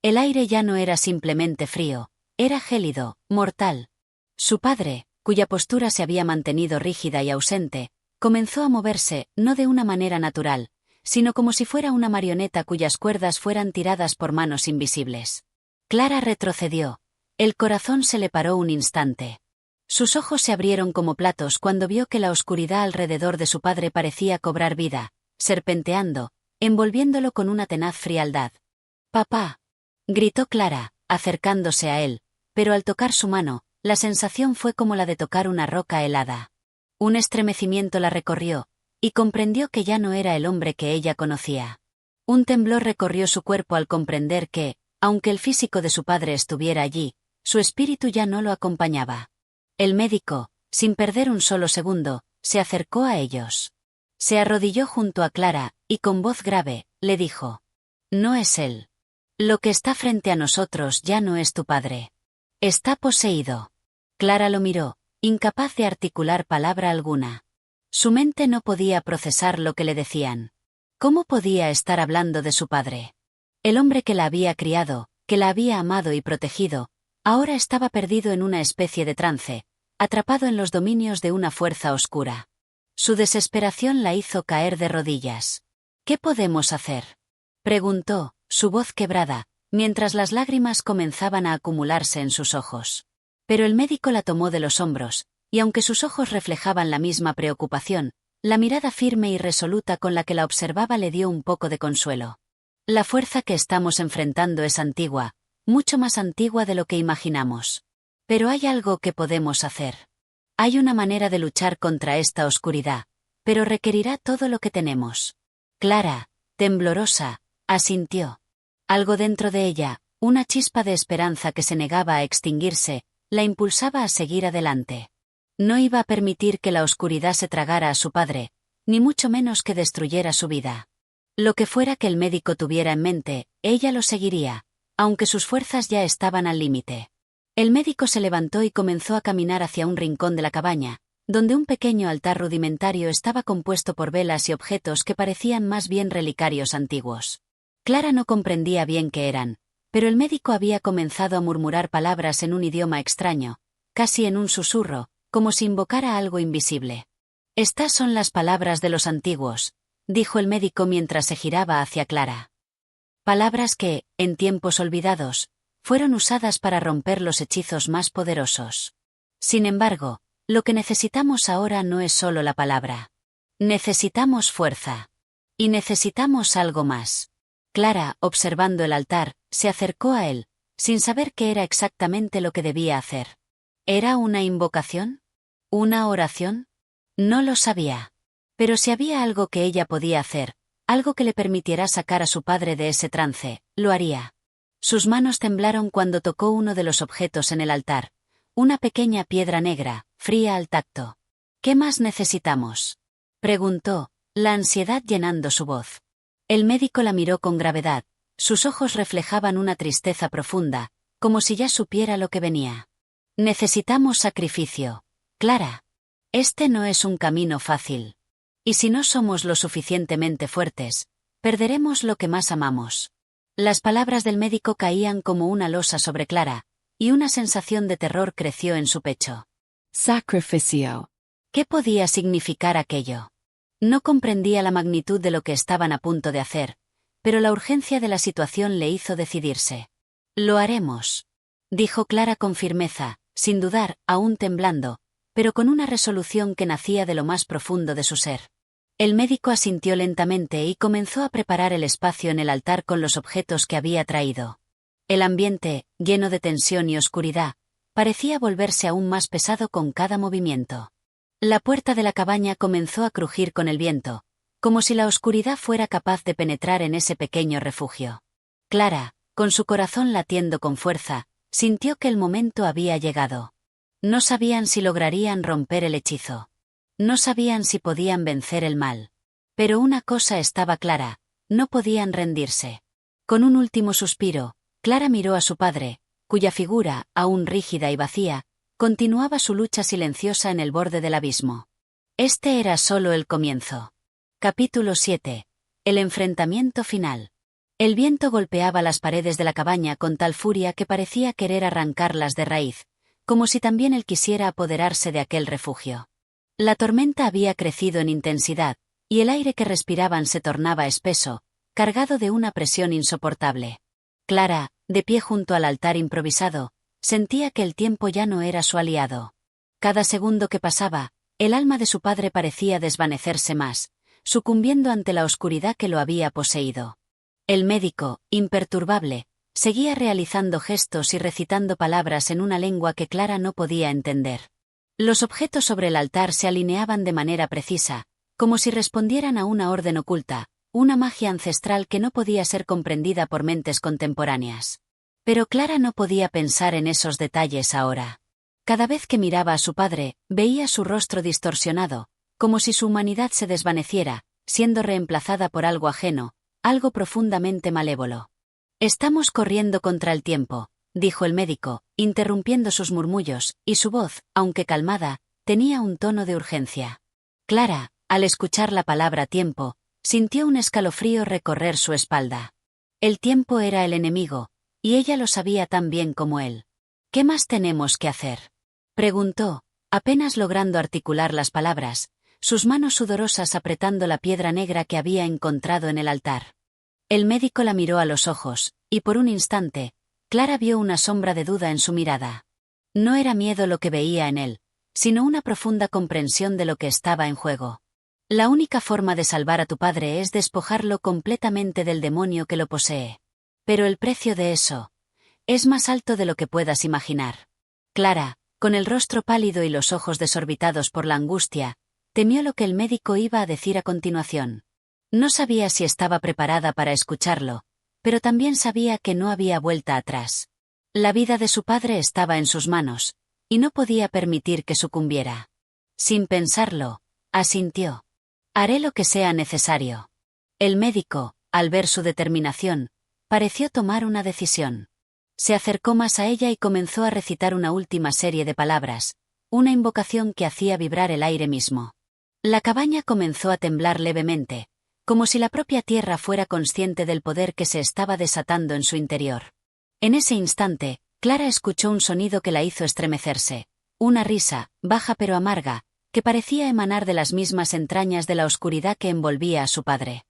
El aire ya no era simplemente frío, era gélido, mortal. Su padre, cuya postura se había mantenido rígida y ausente, comenzó a moverse, no de una manera natural, sino como si fuera una marioneta cuyas cuerdas fueran tiradas por manos invisibles. Clara retrocedió. El corazón se le paró un instante. Sus ojos se abrieron como platos cuando vio que la oscuridad alrededor de su padre parecía cobrar vida, serpenteando, envolviéndolo con una tenaz frialdad. «¡Papá!», gritó Clara, acercándose a él, pero al tocar su mano, la sensación fue como la de tocar una roca helada. Un estremecimiento la recorrió, y comprendió que ya no era el hombre que ella conocía. Un temblor recorrió su cuerpo al comprender que, aunque el físico de su padre estuviera allí, su espíritu ya no lo acompañaba. El médico, sin perder un solo segundo, se acercó a ellos. Se arrodilló junto a Clara, y con voz grave, le dijo: «No es él. Lo que está frente a nosotros ya no es tu padre. Está poseído». Clara lo miró, incapaz de articular palabra alguna. Su mente no podía procesar lo que le decían. ¿Cómo podía estar hablando de su padre? El hombre que la había criado, que la había amado y protegido, ahora estaba perdido en una especie de trance, atrapado en los dominios de una fuerza oscura. Su desesperación la hizo caer de rodillas. «¿Qué podemos hacer?», preguntó, su voz quebrada, mientras las lágrimas comenzaban a acumularse en sus ojos. Pero el médico la tomó de los hombros, y aunque sus ojos reflejaban la misma preocupación, la mirada firme y resoluta con la que la observaba le dio un poco de consuelo. «La fuerza que estamos enfrentando es antigua, mucho más antigua de lo que imaginamos. Pero hay algo que podemos hacer. Hay una manera de luchar contra esta oscuridad, pero requerirá todo lo que tenemos». Clara, temblorosa, asintió. Algo dentro de ella, una chispa de esperanza que se negaba a extinguirse, la impulsaba a seguir adelante. No iba a permitir que la oscuridad se tragara a su padre, ni mucho menos que destruyera su vida. Lo que fuera que el médico tuviera en mente, ella lo seguiría, aunque sus fuerzas ya estaban al límite. El médico se levantó y comenzó a caminar hacia un rincón de la cabaña, donde un pequeño altar rudimentario estaba compuesto por velas y objetos que parecían más bien relicarios antiguos. Clara no comprendía bien qué eran, pero el médico había comenzado a murmurar palabras en un idioma extraño, casi en un susurro, como si invocara algo invisible. «Estas son las palabras de los antiguos», dijo el médico mientras se giraba hacia Clara. Palabras que, en tiempos olvidados, fueron usadas para romper los hechizos más poderosos. Sin embargo, lo que necesitamos ahora no es solo la palabra. Necesitamos fuerza. Y necesitamos algo más. Clara, observando el altar, se acercó a él, sin saber qué era exactamente lo que debía hacer. ¿Era una invocación? ¿Una oración? No lo sabía. Pero si había algo que ella podía hacer, algo que le permitiera sacar a su padre de ese trance, lo haría. Sus manos temblaron cuando tocó uno de los objetos en el altar, una pequeña piedra negra, fría al tacto. «¿Qué más necesitamos?», preguntó, la ansiedad llenando su voz. El médico la miró con gravedad, sus ojos reflejaban una tristeza profunda, como si ya supiera lo que venía. «Necesitamos sacrificio, Clara. Este no es un camino fácil. Y si no somos lo suficientemente fuertes, perderemos lo que más amamos». Las palabras del médico caían como una losa sobre Clara, y una sensación de terror creció en su pecho. Sacrificio. ¿Qué podía significar aquello? No comprendía la magnitud de lo que estaban a punto de hacer, pero la urgencia de la situación le hizo decidirse. Lo haremos, dijo Clara con firmeza, sin dudar, aún temblando, pero con una resolución que nacía de lo más profundo de su ser. El médico asintió lentamente y comenzó a preparar el espacio en el altar con los objetos que había traído. El ambiente, lleno de tensión y oscuridad, parecía volverse aún más pesado con cada movimiento. La puerta de la cabaña comenzó a crujir con el viento, como si la oscuridad fuera capaz de penetrar en ese pequeño refugio. Clara, con su corazón latiendo con fuerza, sintió que el momento había llegado. No sabían si lograrían romper el hechizo. No sabían si podían vencer el mal. Pero una cosa estaba clara, no podían rendirse. Con un último suspiro, Clara miró a su padre, cuya figura, aún rígida y vacía, continuaba su lucha silenciosa en el borde del abismo. Este era solo el comienzo. Capítulo 7. El enfrentamiento final. El viento golpeaba las paredes de la cabaña con tal furia que parecía querer arrancarlas de raíz, como si también él quisiera apoderarse de aquel refugio. La tormenta había crecido en intensidad, y el aire que respiraban se tornaba espeso, cargado de una presión insoportable. Clara, de pie junto al altar improvisado, sentía que el tiempo ya no era su aliado. Cada segundo que pasaba, el alma de su padre parecía desvanecerse más, sucumbiendo ante la oscuridad que lo había poseído. El médico, imperturbable, seguía realizando gestos y recitando palabras en una lengua que Clara no podía entender. Los objetos sobre el altar se alineaban de manera precisa, como si respondieran a una orden oculta, una magia ancestral que no podía ser comprendida por mentes contemporáneas. Pero Clara no podía pensar en esos detalles ahora. Cada vez que miraba a su padre, veía su rostro distorsionado, como si su humanidad se desvaneciera, siendo reemplazada por algo ajeno, algo profundamente malévolo. «Estamos corriendo contra el tiempo», dijo el médico, interrumpiendo sus murmullos, y su voz, aunque calmada, tenía un tono de urgencia. Clara, al escuchar la palabra tiempo, sintió un escalofrío recorrer su espalda. El tiempo era el enemigo, y ella lo sabía tan bien como él. «¿Qué más tenemos que hacer?», preguntó, apenas logrando articular las palabras, sus manos sudorosas apretando la piedra negra que había encontrado en el altar. El médico la miró a los ojos, y por un instante, Clara vio una sombra de duda en su mirada. No era miedo lo que veía en él, sino una profunda comprensión de lo que estaba en juego. La única forma de salvar a tu padre es despojarlo completamente del demonio que lo posee. Pero el precio de eso es más alto de lo que puedas imaginar. Clara, con el rostro pálido y los ojos desorbitados por la angustia, temió lo que el médico iba a decir a continuación. No sabía si estaba preparada para escucharlo, pero también sabía que no había vuelta atrás. La vida de su padre estaba en sus manos, y no podía permitir que sucumbiera. Sin pensarlo, asintió. «Haré lo que sea necesario». El médico, al ver su determinación, pareció tomar una decisión. Se acercó más a ella y comenzó a recitar una última serie de palabras, una invocación que hacía vibrar el aire mismo. La cabaña comenzó a temblar levemente, como si la propia tierra fuera consciente del poder que se estaba desatando en su interior. En ese instante, Clara escuchó un sonido que la hizo estremecerse, una risa, baja pero amarga, que parecía emanar de las mismas entrañas de la oscuridad que envolvía a su padre.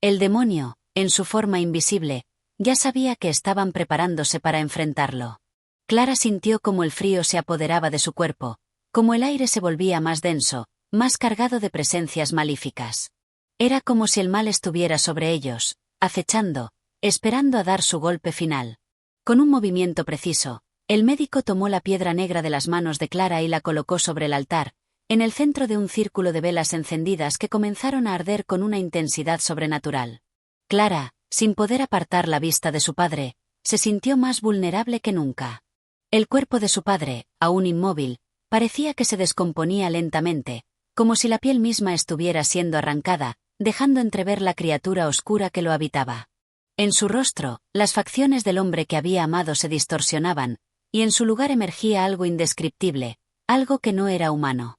El demonio, en su forma invisible, ya sabía que estaban preparándose para enfrentarlo. Clara sintió como el frío se apoderaba de su cuerpo, como el aire se volvía más denso, más cargado de presencias malíficas. Era como si el mal estuviera sobre ellos, acechando, esperando a dar su golpe final. Con un movimiento preciso, el médico tomó la piedra negra de las manos de Clara y la colocó sobre el altar, en el centro de un círculo de velas encendidas que comenzaron a arder con una intensidad sobrenatural. Clara, sin poder apartar la vista de su padre, se sintió más vulnerable que nunca. El cuerpo de su padre, aún inmóvil, parecía que se descomponía lentamente, como si la piel misma estuviera siendo arrancada, dejando entrever la criatura oscura que lo habitaba. En su rostro, las facciones del hombre que había amado se distorsionaban, y en su lugar emergía algo indescriptible, algo que no era humano.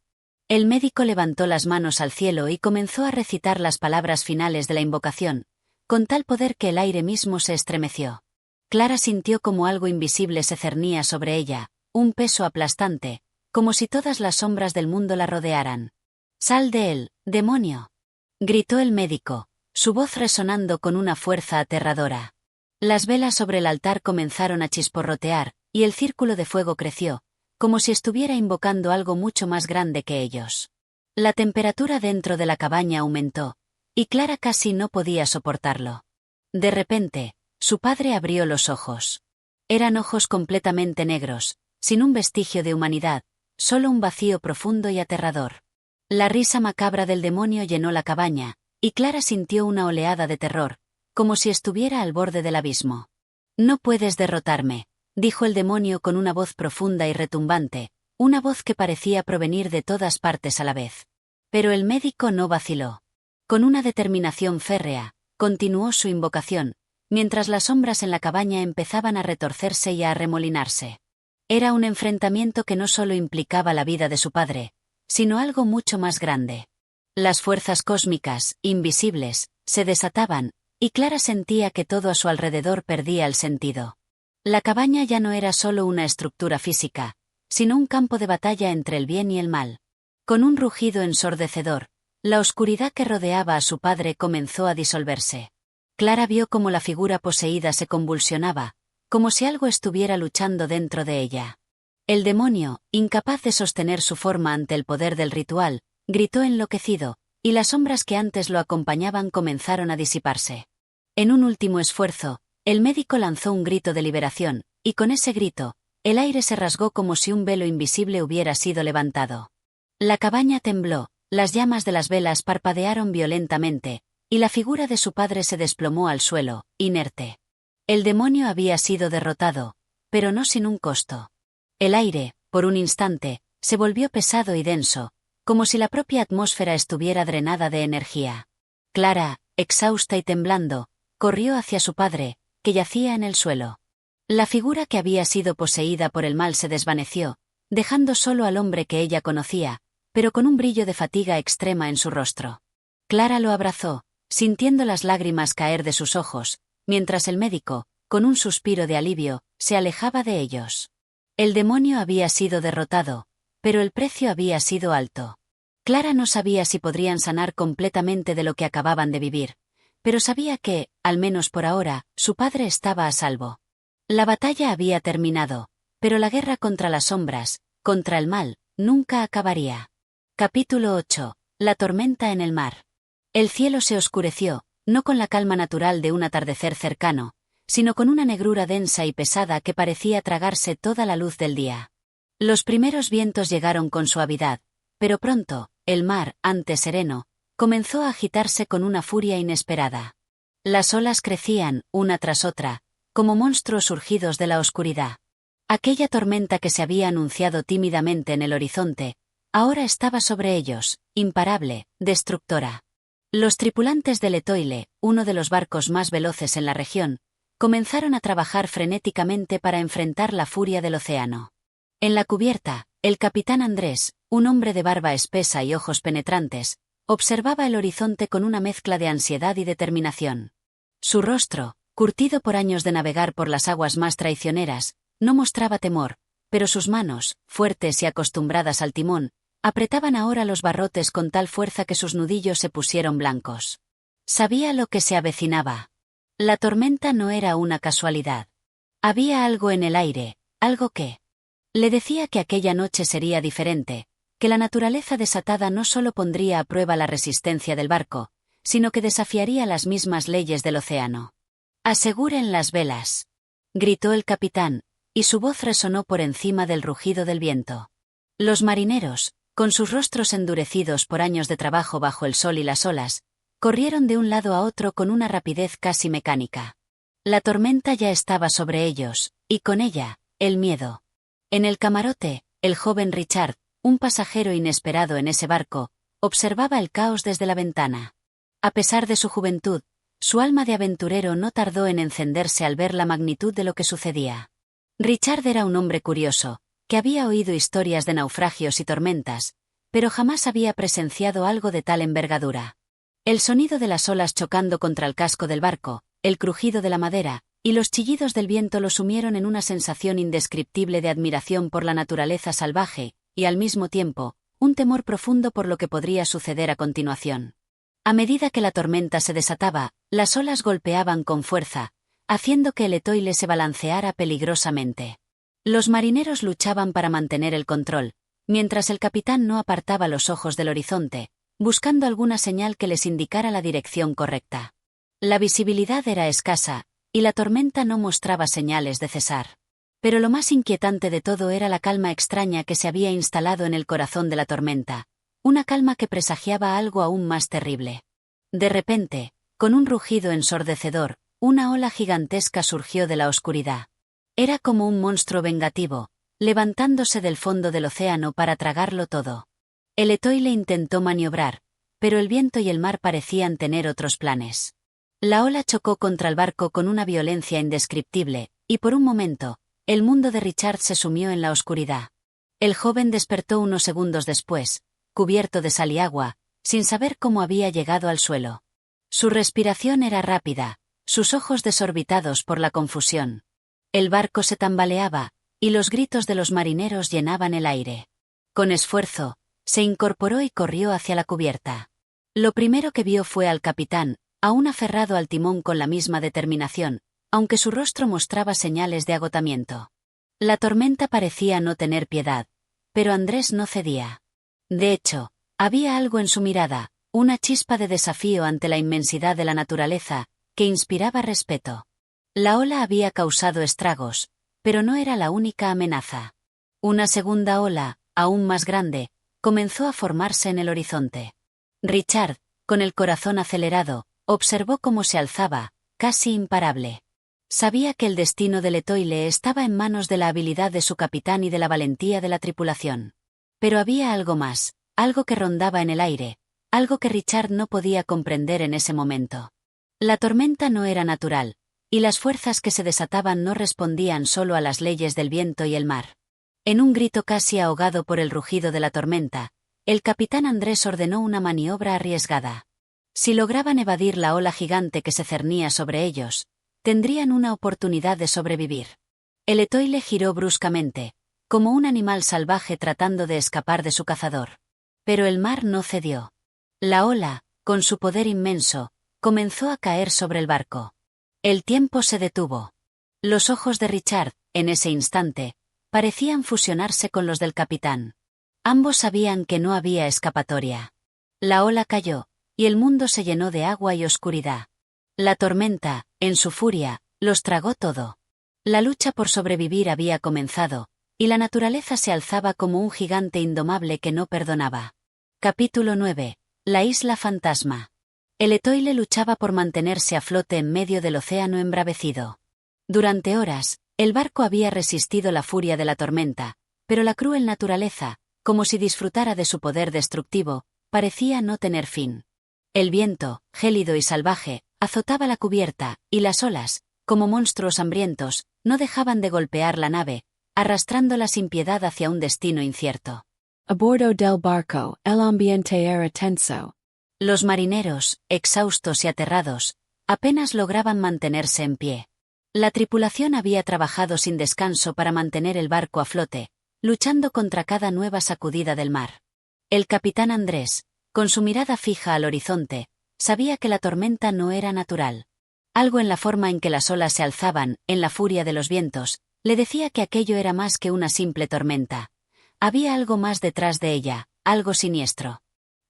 El médico levantó las manos al cielo y comenzó a recitar las palabras finales de la invocación, con tal poder que el aire mismo se estremeció. Clara sintió como algo invisible se cernía sobre ella, un peso aplastante, como si todas las sombras del mundo la rodearan. «¡Sal de él, demonio!», gritó el médico, su voz resonando con una fuerza aterradora. Las velas sobre el altar comenzaron a chisporrotear, y el círculo de fuego creció, como si estuviera invocando algo mucho más grande que ellos. La temperatura dentro de la cabaña aumentó, y Clara casi no podía soportarlo. De repente, su padre abrió los ojos. Eran ojos completamente negros, sin un vestigio de humanidad, solo un vacío profundo y aterrador. La risa macabra del demonio llenó la cabaña, y Clara sintió una oleada de terror, como si estuviera al borde del abismo. «No puedes derrotarme», dijo el demonio con una voz profunda y retumbante, una voz que parecía provenir de todas partes a la vez. Pero el médico no vaciló. Con una determinación férrea, continuó su invocación, mientras las sombras en la cabaña empezaban a retorcerse y a arremolinarse. Era un enfrentamiento que no solo implicaba la vida de su padre, sino algo mucho más grande. Las fuerzas cósmicas, invisibles, se desataban, y Clara sentía que todo a su alrededor perdía el sentido. La cabaña ya no era solo una estructura física, sino un campo de batalla entre el bien y el mal. Con un rugido ensordecedor, la oscuridad que rodeaba a su padre comenzó a disolverse. Clara vio cómo la figura poseída se convulsionaba, como si algo estuviera luchando dentro de ella. El demonio, incapaz de sostener su forma ante el poder del ritual, gritó enloquecido, y las sombras que antes lo acompañaban comenzaron a disiparse. En un último esfuerzo, el médico lanzó un grito de liberación, y con ese grito, el aire se rasgó como si un velo invisible hubiera sido levantado. La cabaña tembló, las llamas de las velas parpadearon violentamente, y la figura de su padre se desplomó al suelo, inerte. El demonio había sido derrotado, pero no sin un costo. El aire, por un instante, se volvió pesado y denso, como si la propia atmósfera estuviera drenada de energía. Clara, exhausta y temblando, corrió hacia su padre, que yacía en el suelo. La figura que había sido poseída por el mal se desvaneció, dejando solo al hombre que ella conocía, pero con un brillo de fatiga extrema en su rostro. Clara lo abrazó, sintiendo las lágrimas caer de sus ojos, mientras el médico, con un suspiro de alivio, se alejaba de ellos. El demonio había sido derrotado, pero el precio había sido alto. Clara no sabía si podrían sanar completamente de lo que acababan de vivir, pero sabía que, al menos por ahora, su padre estaba a salvo. La batalla había terminado, pero la guerra contra las sombras, contra el mal, nunca acabaría. Capítulo 8. La tormenta en el mar. El cielo se oscureció, no con la calma natural de un atardecer cercano, sino con una negrura densa y pesada que parecía tragarse toda la luz del día. Los primeros vientos llegaron con suavidad, pero pronto, el mar, antes sereno, comenzó a agitarse con una furia inesperada. Las olas crecían, una tras otra, como monstruos surgidos de la oscuridad. Aquella tormenta que se había anunciado tímidamente en el horizonte, ahora estaba sobre ellos, imparable, destructora. Los tripulantes del Etoile, uno de los barcos más veloces en la región, comenzaron a trabajar frenéticamente para enfrentar la furia del océano. En la cubierta, el capitán Andrés, un hombre de barba espesa y ojos penetrantes, observaba el horizonte con una mezcla de ansiedad y determinación. Su rostro, curtido por años de navegar por las aguas más traicioneras, no mostraba temor, pero sus manos, fuertes y acostumbradas al timón, apretaban ahora los barrotes con tal fuerza que sus nudillos se pusieron blancos. Sabía lo que se avecinaba. La tormenta no era una casualidad. Había algo en el aire, algo que le decía que aquella noche sería diferente, que la naturaleza desatada no solo pondría a prueba la resistencia del barco, sino que desafiaría las mismas leyes del océano. «Aseguren las velas», gritó el capitán, y su voz resonó por encima del rugido del viento. Los marineros, con sus rostros endurecidos por años de trabajo bajo el sol y las olas, corrieron de un lado a otro con una rapidez casi mecánica. La tormenta ya estaba sobre ellos, y con ella, el miedo. En el camarote, el joven Richard, un pasajero inesperado en ese barco, observaba el caos desde la ventana. A pesar de su juventud, su alma de aventurero no tardó en encenderse al ver la magnitud de lo que sucedía. Richard era un hombre curioso, que había oído historias de naufragios y tormentas, pero jamás había presenciado algo de tal envergadura. El sonido de las olas chocando contra el casco del barco, el crujido de la madera, y los chillidos del viento lo sumieron en una sensación indescriptible de admiración por la naturaleza salvaje, y al mismo tiempo, un temor profundo por lo que podría suceder a continuación. A medida que la tormenta se desataba, las olas golpeaban con fuerza, haciendo que el Etoile se balanceara peligrosamente. Los marineros luchaban para mantener el control, mientras el capitán no apartaba los ojos del horizonte, buscando alguna señal que les indicara la dirección correcta. La visibilidad era escasa, y la tormenta no mostraba señales de cesar. Pero lo más inquietante de todo era la calma extraña que se había instalado en el corazón de la tormenta, una calma que presagiaba algo aún más terrible. De repente, con un rugido ensordecedor, una ola gigantesca surgió de la oscuridad. Era como un monstruo vengativo, levantándose del fondo del océano para tragarlo todo. El Etoile intentó maniobrar, pero el viento y el mar parecían tener otros planes. La ola chocó contra el barco con una violencia indescriptible, y por un momento, el mundo de Richard se sumió en la oscuridad. El joven despertó unos segundos después, cubierto de sal y agua, sin saber cómo había llegado al suelo. Su respiración era rápida, sus ojos desorbitados por la confusión. El barco se tambaleaba, y los gritos de los marineros llenaban el aire. Con esfuerzo, se incorporó y corrió hacia la cubierta. Lo primero que vio fue al capitán, aún aferrado al timón con la misma determinación, aunque su rostro mostraba señales de agotamiento. La tormenta parecía no tener piedad, pero Andrés no cedía. De hecho, había algo en su mirada, una chispa de desafío ante la inmensidad de la naturaleza, que inspiraba respeto. La ola había causado estragos, pero no era la única amenaza. Una segunda ola, aún más grande, comenzó a formarse en el horizonte. Richard, con el corazón acelerado, observó cómo se alzaba, casi imparable. Sabía que el destino del Etoile estaba en manos de la habilidad de su capitán y de la valentía de la tripulación. Pero había algo más, algo que rondaba en el aire, algo que Richard no podía comprender en ese momento. La tormenta no era natural, y las fuerzas que se desataban no respondían solo a las leyes del viento y el mar. En un grito casi ahogado por el rugido de la tormenta, el capitán Andrés ordenó una maniobra arriesgada. Si lograban evadir la ola gigante que se cernía sobre ellos, tendrían una oportunidad de sobrevivir. El Etoile giró bruscamente, como un animal salvaje tratando de escapar de su cazador. Pero el mar no cedió. La ola, con su poder inmenso, comenzó a caer sobre el barco. El tiempo se detuvo. Los ojos de Richard, en ese instante, parecían fusionarse con los del capitán. Ambos sabían que no había escapatoria. La ola cayó, y el mundo se llenó de agua y oscuridad. La tormenta, en su furia, los tragó todo. La lucha por sobrevivir había comenzado, y la naturaleza se alzaba como un gigante indomable que no perdonaba. Capítulo 9. La isla fantasma. El Etoile luchaba por mantenerse a flote en medio del océano embravecido. Durante horas, el barco había resistido la furia de la tormenta, pero la cruel naturaleza, como si disfrutara de su poder destructivo, parecía no tener fin. El viento, gélido y salvaje, azotaba la cubierta, y las olas, como monstruos hambrientos, no dejaban de golpear la nave, arrastrándola sin piedad hacia un destino incierto. A bordo del barco, el ambiente era tenso. Los marineros, exhaustos y aterrados, apenas lograban mantenerse en pie. La tripulación había trabajado sin descanso para mantener el barco a flote, luchando contra cada nueva sacudida del mar. El capitán Andrés, con su mirada fija al horizonte, sabía que la tormenta no era natural. Algo en la forma en que las olas se alzaban, en la furia de los vientos, le decía que aquello era más que una simple tormenta. Había algo más detrás de ella, algo siniestro.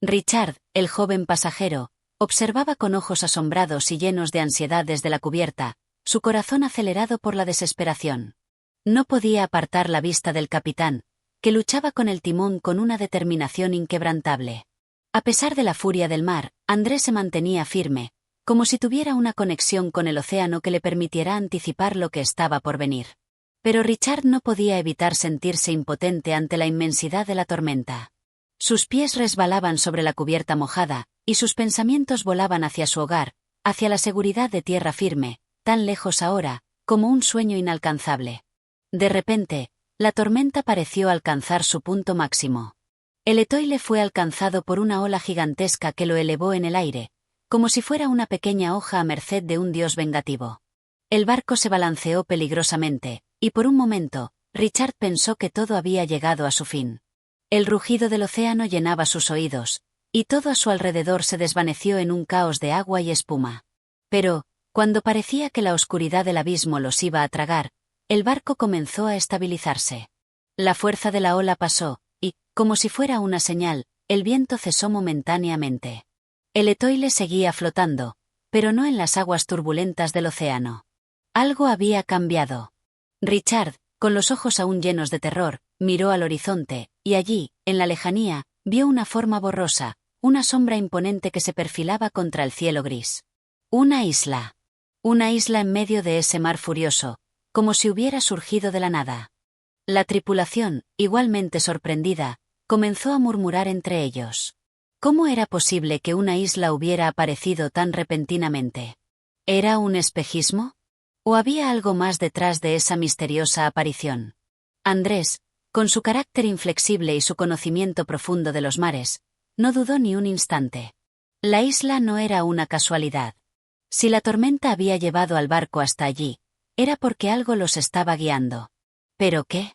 Richard, el joven pasajero, observaba con ojos asombrados y llenos de ansiedad desde la cubierta, su corazón acelerado por la desesperación. No podía apartar la vista del capitán, que luchaba con el timón con una determinación inquebrantable. A pesar de la furia del mar, Andrés se mantenía firme, como si tuviera una conexión con el océano que le permitiera anticipar lo que estaba por venir. Pero Richard no podía evitar sentirse impotente ante la inmensidad de la tormenta. Sus pies resbalaban sobre la cubierta mojada, y sus pensamientos volaban hacia su hogar, hacia la seguridad de tierra firme, tan lejos ahora, como un sueño inalcanzable. De repente, la tormenta pareció alcanzar su punto máximo. El Etoile fue alcanzado por una ola gigantesca que lo elevó en el aire, como si fuera una pequeña hoja a merced de un dios vengativo. El barco se balanceó peligrosamente, y por un momento, Richard pensó que todo había llegado a su fin. El rugido del océano llenaba sus oídos, y todo a su alrededor se desvaneció en un caos de agua y espuma. Pero, cuando parecía que la oscuridad del abismo los iba a tragar, el barco comenzó a estabilizarse. La fuerza de la ola pasó, y, como si fuera una señal, el viento cesó momentáneamente. El Etoile seguía flotando, pero no en las aguas turbulentas del océano. Algo había cambiado. Richard, con los ojos aún llenos de terror, miró al horizonte, y allí, en la lejanía, vio una forma borrosa, una sombra imponente que se perfilaba contra el cielo gris. Una isla. Una isla en medio de ese mar furioso, como si hubiera surgido de la nada. La tripulación, igualmente sorprendida, comenzó a murmurar entre ellos. ¿Cómo era posible que una isla hubiera aparecido tan repentinamente? ¿Era un espejismo? ¿O había algo más detrás de esa misteriosa aparición? Andrés, con su carácter inflexible y su conocimiento profundo de los mares, no dudó ni un instante. La isla no era una casualidad. Si la tormenta había llevado al barco hasta allí, era porque algo los estaba guiando. ¿Pero qué?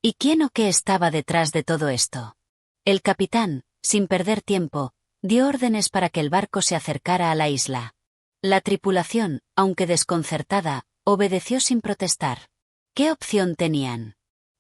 ¿Y quién o qué estaba detrás de todo esto? El capitán, sin perder tiempo, dio órdenes para que el barco se acercara a la isla. La tripulación, aunque desconcertada, obedeció sin protestar. ¿Qué opción tenían?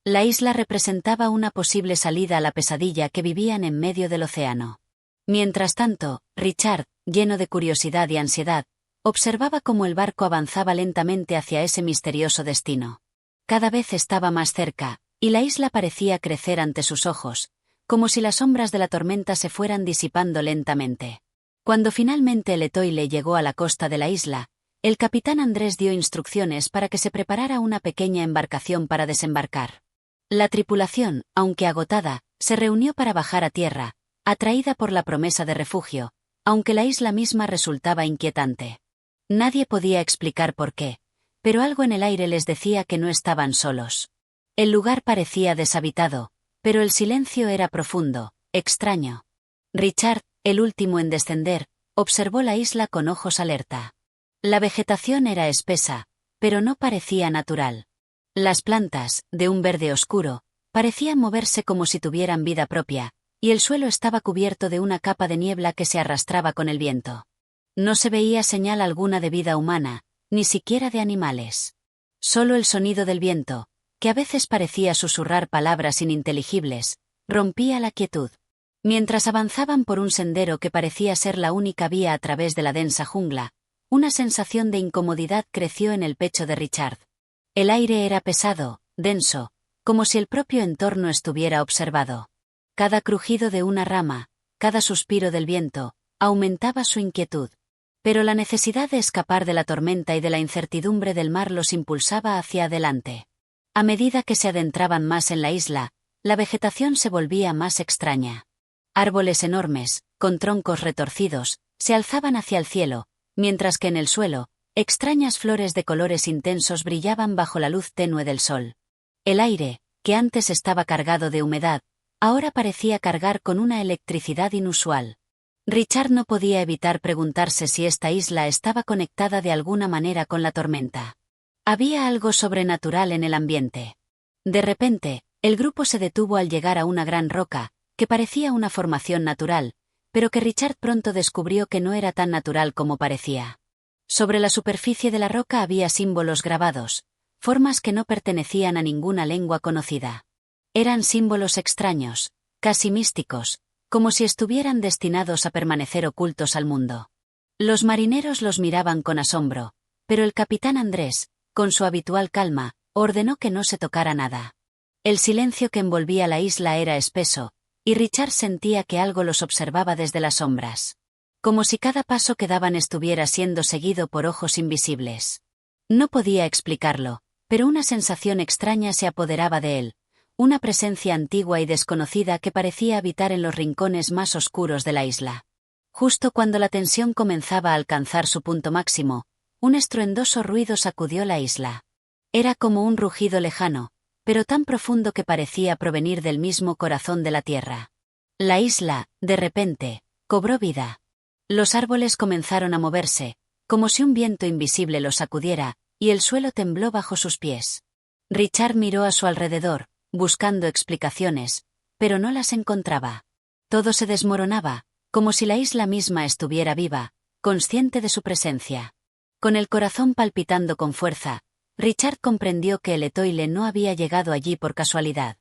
La isla representaba una posible salida a la pesadilla que vivían en medio del océano. Mientras tanto, Richard, lleno de curiosidad y ansiedad, observaba cómo el barco avanzaba lentamente hacia ese misterioso destino. Cada vez estaba más cerca, y la isla parecía crecer ante sus ojos, como si las sombras de la tormenta se fueran disipando lentamente. Cuando finalmente el Etoile llegó a la costa de la isla, el capitán Andrés dio instrucciones para que se preparara una pequeña embarcación para desembarcar. La tripulación, aunque agotada, se reunió para bajar a tierra, atraída por la promesa de refugio, aunque la isla misma resultaba inquietante. Nadie podía explicar por qué, pero algo en el aire les decía que no estaban solos. El lugar parecía deshabitado, pero el silencio era profundo, extraño. Richard, el último en descender, observó la isla con ojos alerta. La vegetación era espesa, pero no parecía natural. Las plantas, de un verde oscuro, parecían moverse como si tuvieran vida propia, y el suelo estaba cubierto de una capa de niebla que se arrastraba con el viento. No se veía señal alguna de vida humana, ni siquiera de animales. Solo el sonido del viento, que a veces parecía susurrar palabras ininteligibles, rompía la quietud. Mientras avanzaban por un sendero que parecía ser la única vía a través de la densa jungla, una sensación de incomodidad creció en el pecho de Richard. El aire era pesado, denso, como si el propio entorno estuviera observado. Cada crujido de una rama, cada suspiro del viento, aumentaba su inquietud. Pero la necesidad de escapar de la tormenta y de la incertidumbre del mar los impulsaba hacia adelante. A medida que se adentraban más en la isla, la vegetación se volvía más extraña. Árboles enormes, con troncos retorcidos, se alzaban hacia el cielo, mientras que en el suelo, extrañas flores de colores intensos brillaban bajo la luz tenue del sol. El aire, que antes estaba cargado de humedad, ahora parecía cargar con una electricidad inusual. Richard no podía evitar preguntarse si esta isla estaba conectada de alguna manera con la tormenta. Había algo sobrenatural en el ambiente. De repente, el grupo se detuvo al llegar a una gran roca, que parecía una formación natural, pero que Richard pronto descubrió que no era tan natural como parecía. Sobre la superficie de la roca había símbolos grabados, formas que no pertenecían a ninguna lengua conocida. Eran símbolos extraños, casi místicos, como si estuvieran destinados a permanecer ocultos al mundo. Los marineros los miraban con asombro, pero el capitán Andrés, con su habitual calma, ordenó que no se tocara nada. El silencio que envolvía la isla era espeso, y Richard sentía que algo los observaba desde las sombras. Como si cada paso que daban estuviera siendo seguido por ojos invisibles. No podía explicarlo, pero una sensación extraña se apoderaba de él, una presencia antigua y desconocida que parecía habitar en los rincones más oscuros de la isla. Justo cuando la tensión comenzaba a alcanzar su punto máximo, un estruendoso ruido sacudió la isla. Era como un rugido lejano, pero tan profundo que parecía provenir del mismo corazón de la tierra. La isla, de repente, cobró vida. Los árboles comenzaron a moverse, como si un viento invisible los sacudiera, y el suelo tembló bajo sus pies. Richard miró a su alrededor, buscando explicaciones, pero no las encontraba. Todo se desmoronaba, como si la isla misma estuviera viva, consciente de su presencia. Con el corazón palpitando con fuerza, Richard comprendió que el Etoile no había llegado allí por casualidad.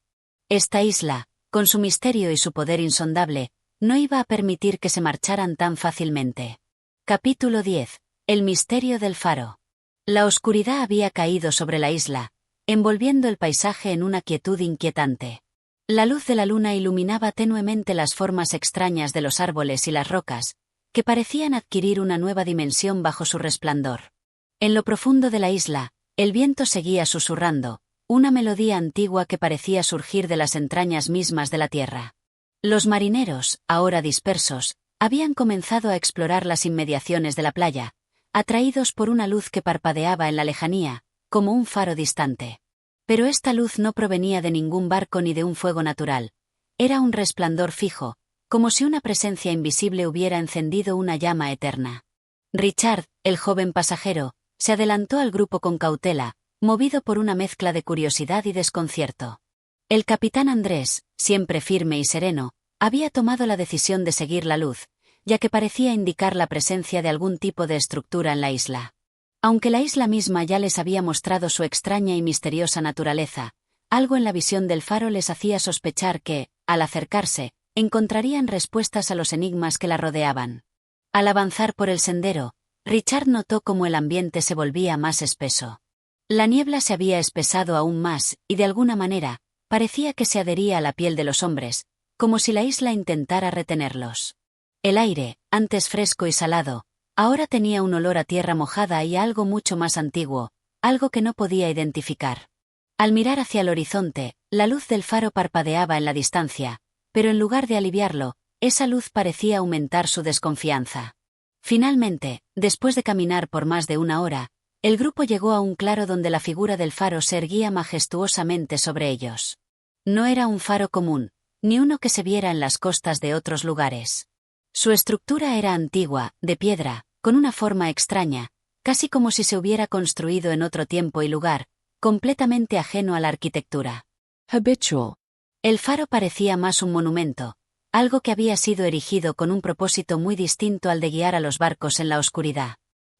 Esta isla, con su misterio y su poder insondable, no iba a permitir que se marcharan tan fácilmente. Capítulo 10. El misterio del faro. La oscuridad había caído sobre la isla, envolviendo el paisaje en una quietud inquietante. La luz de la luna iluminaba tenuemente las formas extrañas de los árboles y las rocas, que parecían adquirir una nueva dimensión bajo su resplandor. En lo profundo de la isla, el viento seguía susurrando, una melodía antigua que parecía surgir de las entrañas mismas de la tierra. Los marineros, ahora dispersos, habían comenzado a explorar las inmediaciones de la playa, atraídos por una luz que parpadeaba en la lejanía, como un faro distante. Pero esta luz no provenía de ningún barco ni de un fuego natural. Era un resplandor fijo, como si una presencia invisible hubiera encendido una llama eterna. Richard, el joven pasajero, se adelantó al grupo con cautela, movido por una mezcla de curiosidad y desconcierto. El capitán Andrés, siempre firme y sereno, había tomado la decisión de seguir la luz, ya que parecía indicar la presencia de algún tipo de estructura en la isla. Aunque la isla misma ya les había mostrado su extraña y misteriosa naturaleza, algo en la visión del faro les hacía sospechar que, al acercarse, encontrarían respuestas a los enigmas que la rodeaban. Al avanzar por el sendero, Richard notó cómo el ambiente se volvía más espeso. La niebla se había espesado aún más, y de alguna manera, parecía que se adhería a la piel de los hombres, como si la isla intentara retenerlos. El aire, antes fresco y salado, ahora tenía un olor a tierra mojada y a algo mucho más antiguo, algo que no podía identificar. Al mirar hacia el horizonte, la luz del faro parpadeaba en la distancia, pero en lugar de aliviarlo, esa luz parecía aumentar su desconfianza. Finalmente, después de caminar por más de una hora, el grupo llegó a un claro donde la figura del faro se erguía majestuosamente sobre ellos. No era un faro común, ni uno que se viera en las costas de otros lugares. Su estructura era antigua, de piedra, con una forma extraña, casi como si se hubiera construido en otro tiempo y lugar, completamente ajeno a la arquitectura. Habitual. El faro parecía más un monumento, algo que había sido erigido con un propósito muy distinto al de guiar a los barcos en la oscuridad.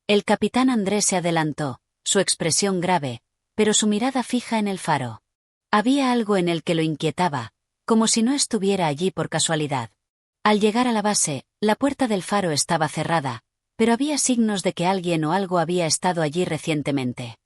El capitán Andrés se adelantó, su expresión grave, pero su mirada fija en el faro. Había algo en él que lo inquietaba, como si no estuviera allí por casualidad. Al llegar a la base, la puerta del faro estaba cerrada, pero había signos de que alguien o algo había estado allí recientemente.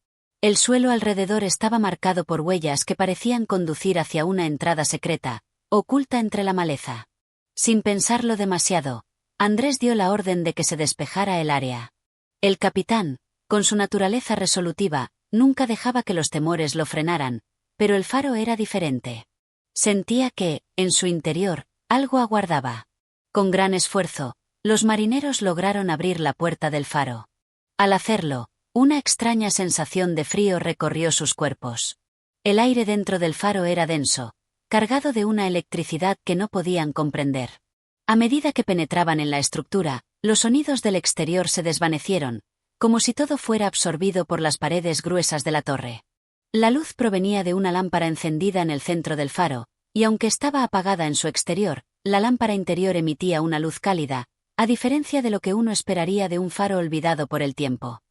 El suelo alrededor estaba marcado por huellas que parecían conducir hacia una entrada secreta, oculta entre la maleza. Sin pensarlo demasiado, Andrés dio la orden de que se despejara el área. El capitán, con su naturaleza resolutiva, nunca dejaba que los temores lo frenaran, pero el faro era diferente. Sentía que, en su interior, algo aguardaba. Con gran esfuerzo, los marineros lograron abrir la puerta del faro. Al hacerlo, una extraña sensación de frío recorrió sus cuerpos. El aire dentro del faro era denso, cargado de una electricidad que no podían comprender. A medida que penetraban en la estructura, los sonidos del exterior se desvanecieron, como si todo fuera absorbido por las paredes gruesas de la torre. La luz provenía de una lámpara encendida en el centro del faro, y aunque estaba apagada en su exterior, la lámpara interior emitía una luz cálida, a diferencia de lo que uno esperaría de un faro olvidado por el tiempo.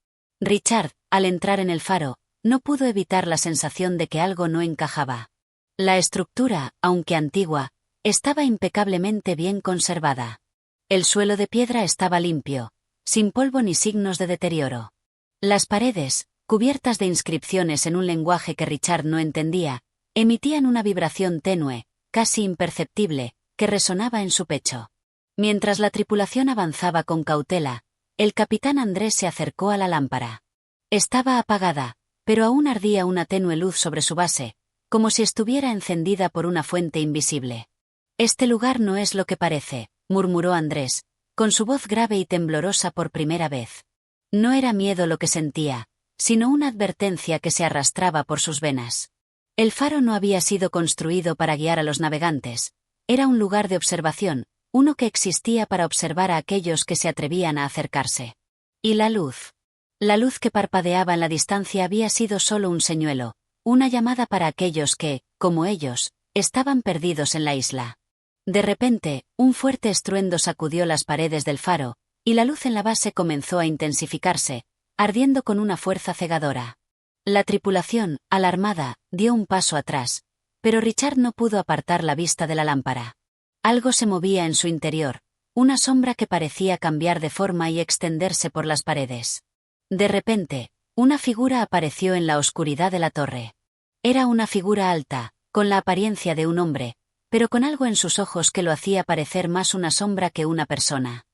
Richard, al entrar en el faro, no pudo evitar la sensación de que algo no encajaba. La estructura, aunque antigua, estaba impecablemente bien conservada. El suelo de piedra estaba limpio, sin polvo ni signos de deterioro. Las paredes, cubiertas de inscripciones en un lenguaje que Richard no entendía, emitían una vibración tenue, casi imperceptible, que resonaba en su pecho. Mientras la tripulación avanzaba con cautela, el capitán Andrés se acercó a la lámpara. Estaba apagada, pero aún ardía una tenue luz sobre su base, como si estuviera encendida por una fuente invisible. «Este lugar no es lo que parece», murmuró Andrés, con su voz grave y temblorosa por primera vez. No era miedo lo que sentía, sino una advertencia que se arrastraba por sus venas. El faro no había sido construido para guiar a los navegantes, era un lugar de observación, uno que existía para observar a aquellos que se atrevían a acercarse. ¿Y la luz? La luz que parpadeaba en la distancia había sido solo un señuelo, una llamada para aquellos que, como ellos, estaban perdidos en la isla. De repente, un fuerte estruendo sacudió las paredes del faro, y la luz en la base comenzó a intensificarse, ardiendo con una fuerza cegadora. La tripulación, alarmada, dio un paso atrás, pero Richard no pudo apartar la vista de la lámpara. Algo se movía en su interior, una sombra que parecía cambiar de forma y extenderse por las paredes. De repente, una figura apareció en la oscuridad de la torre. Era una figura alta, con la apariencia de un hombre, pero con algo en sus ojos que lo hacía parecer más una sombra que una persona.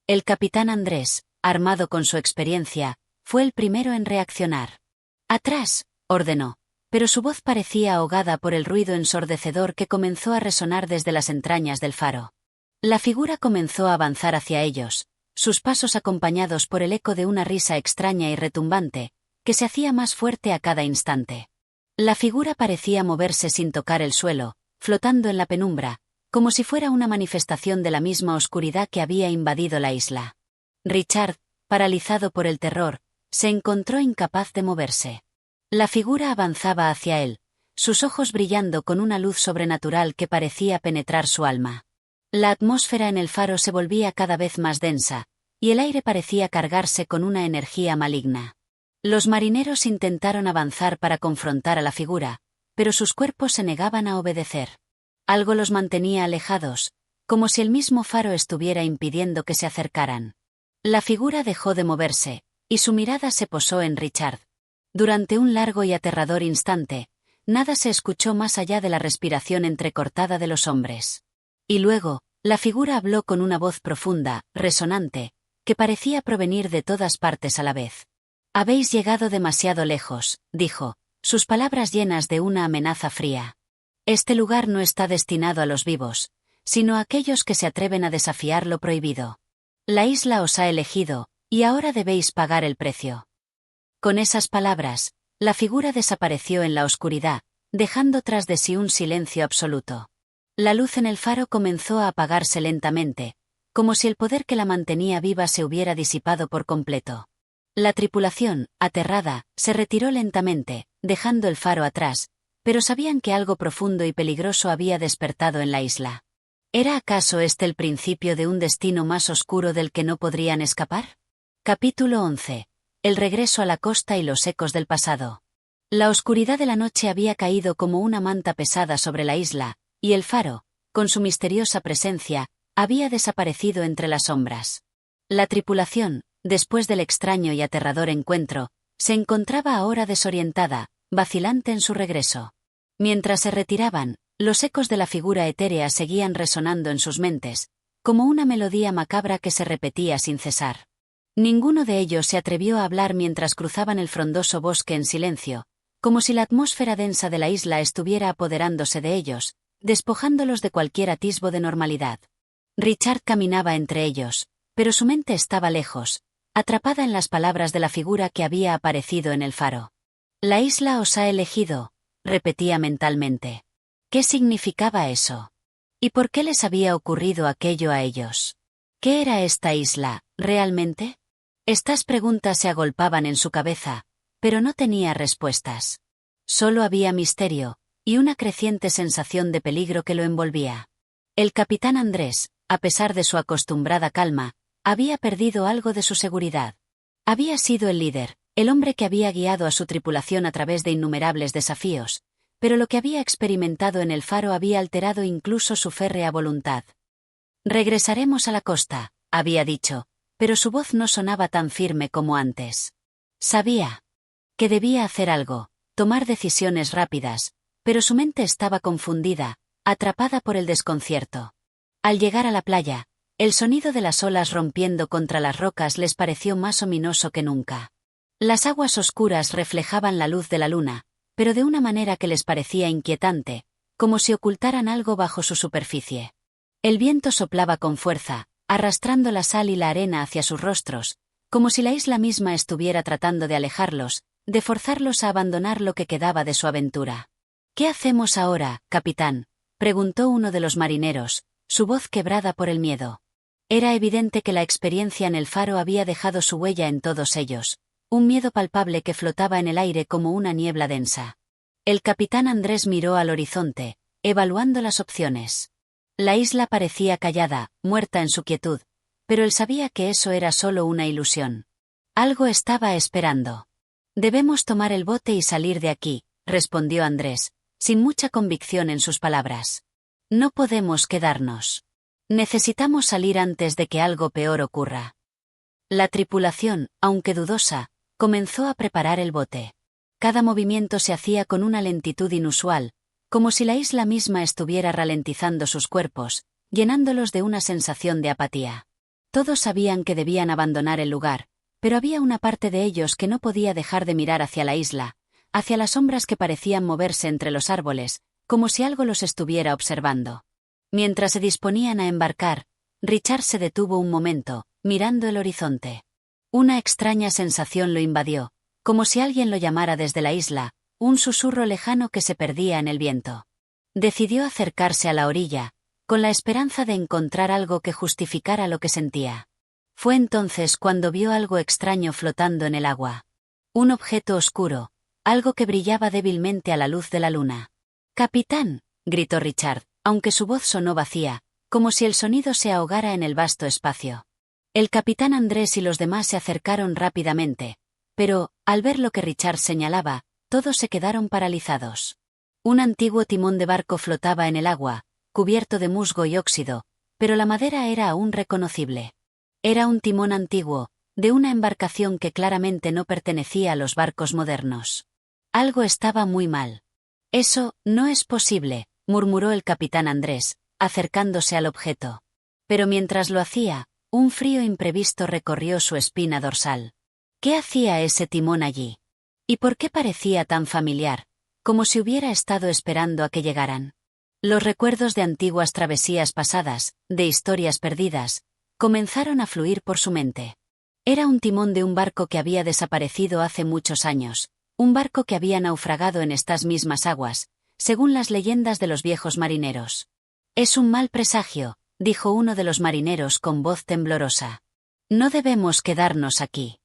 El capitán Andrés, armado con su experiencia, fue el primero en reaccionar. «Atrás», ordenó, pero su voz parecía ahogada por el ruido ensordecedor que comenzó a resonar desde las entrañas del faro. La figura comenzó a avanzar hacia ellos, sus pasos acompañados por el eco de una risa extraña y retumbante, que se hacía más fuerte a cada instante. La figura parecía moverse sin tocar el suelo, flotando en la penumbra, como si fuera una manifestación de la misma oscuridad que había invadido la isla. Richard, paralizado por el terror, se encontró incapaz de moverse. La figura avanzaba hacia él, sus ojos brillando con una luz sobrenatural que parecía penetrar su alma. La atmósfera en el faro se volvía cada vez más densa, y el aire parecía cargarse con una energía maligna. Los marineros intentaron avanzar para confrontar a la figura, pero sus cuerpos se negaban a obedecer. Algo los mantenía alejados, como si el mismo faro estuviera impidiendo que se acercaran. La figura dejó de moverse, y su mirada se posó en Richard. Durante un largo y aterrador instante, nada se escuchó más allá de la respiración entrecortada de los hombres. Y luego, la figura habló con una voz profunda, resonante, que parecía provenir de todas partes a la vez. «Habéis llegado demasiado lejos», dijo, sus palabras llenas de una amenaza fría. «Este lugar no está destinado a los vivos, sino a aquellos que se atreven a desafiar lo prohibido. La isla os ha elegido, y ahora debéis pagar el precio». Con esas palabras, la figura desapareció en la oscuridad, dejando tras de sí un silencio absoluto. La luz en el faro comenzó a apagarse lentamente, como si el poder que la mantenía viva se hubiera disipado por completo. La tripulación, aterrada, se retiró lentamente, dejando el faro atrás, pero sabían que algo profundo y peligroso había despertado en la isla. ¿Era acaso este el principio de un destino más oscuro del que no podrían escapar? Capítulo 11. El regreso a la costa y los ecos del pasado. La oscuridad de la noche había caído como una manta pesada sobre la isla, y el faro, con su misteriosa presencia, había desaparecido entre las sombras. La tripulación, después del extraño y aterrador encuentro, se encontraba ahora desorientada, vacilante en su regreso. Mientras se retiraban, los ecos de la figura etérea seguían resonando en sus mentes, como una melodía macabra que se repetía sin cesar. Ninguno de ellos se atrevió a hablar mientras cruzaban el frondoso bosque en silencio, como si la atmósfera densa de la isla estuviera apoderándose de ellos, despojándolos de cualquier atisbo de normalidad. Richard caminaba entre ellos, pero su mente estaba lejos, atrapada en las palabras de la figura que había aparecido en el faro. «La isla os ha elegido», repetía mentalmente. ¿Qué significaba eso? ¿Y por qué les había ocurrido aquello a ellos? ¿Qué era esta isla, realmente? Estas preguntas se agolpaban en su cabeza, pero no tenía respuestas. Solo había misterio, y una creciente sensación de peligro que lo envolvía. El capitán Andrés, a pesar de su acostumbrada calma, había perdido algo de su seguridad. Había sido el líder, el hombre que había guiado a su tripulación a través de innumerables desafíos, pero lo que había experimentado en el faro había alterado incluso su férrea voluntad. «Regresaremos a la costa», había dicho, pero su voz no sonaba tan firme como antes. Sabía que debía hacer algo, tomar decisiones rápidas, pero su mente estaba confundida, atrapada por el desconcierto. Al llegar a la playa, el sonido de las olas rompiendo contra las rocas les pareció más ominoso que nunca. Las aguas oscuras reflejaban la luz de la luna, pero de una manera que les parecía inquietante, como si ocultaran algo bajo su superficie. El viento soplaba con fuerza, arrastrando la sal y la arena hacia sus rostros, como si la isla misma estuviera tratando de alejarlos, de forzarlos a abandonar lo que quedaba de su aventura. «¿Qué hacemos ahora, capitán?», preguntó uno de los marineros, su voz quebrada por el miedo. Era evidente que la experiencia en el faro había dejado su huella en todos ellos, un miedo palpable que flotaba en el aire como una niebla densa. El capitán Andrés miró al horizonte, evaluando las opciones. La isla parecía callada, muerta en su quietud, pero él sabía que eso era solo una ilusión. Algo estaba esperando. «Debemos tomar el bote y salir de aquí», respondió Andrés, sin mucha convicción en sus palabras. «No podemos quedarnos. Necesitamos salir antes de que algo peor ocurra». La tripulación, aunque dudosa, comenzó a preparar el bote. Cada movimiento se hacía con una lentitud inusual, como si la isla misma estuviera ralentizando sus cuerpos, llenándolos de una sensación de apatía. Todos sabían que debían abandonar el lugar, pero había una parte de ellos que no podía dejar de mirar hacia la isla, hacia las sombras que parecían moverse entre los árboles, como si algo los estuviera observando. Mientras se disponían a embarcar, Richard se detuvo un momento, mirando el horizonte. Una extraña sensación lo invadió, como si alguien lo llamara desde la isla, un susurro lejano que se perdía en el viento. Decidió acercarse a la orilla, con la esperanza de encontrar algo que justificara lo que sentía. Fue entonces cuando vio algo extraño flotando en el agua. Un objeto oscuro, algo que brillaba débilmente a la luz de la luna. «¡Capitán!», gritó Richard, aunque su voz sonó vacía, como si el sonido se ahogara en el vasto espacio. El capitán Andrés y los demás se acercaron rápidamente, pero, al ver lo que Richard señalaba, todos se quedaron paralizados. Un antiguo timón de barco flotaba en el agua, cubierto de musgo y óxido, pero la madera era aún reconocible. Era un timón antiguo, de una embarcación que claramente no pertenecía a los barcos modernos. Algo estaba muy mal. «Eso no es posible», murmuró el capitán Andrés, acercándose al objeto. Pero mientras lo hacía, un frío imprevisto recorrió su espina dorsal. ¿Qué hacía ese timón allí? ¿Y por qué parecía tan familiar, como si hubiera estado esperando a que llegaran? Los recuerdos de antiguas travesías pasadas, de historias perdidas, comenzaron a fluir por su mente. Era un timón de un barco que había desaparecido hace muchos años, un barco que había naufragado en estas mismas aguas, según las leyendas de los viejos marineros. «Es un mal presagio», dijo uno de los marineros con voz temblorosa. «No debemos quedarnos aquí».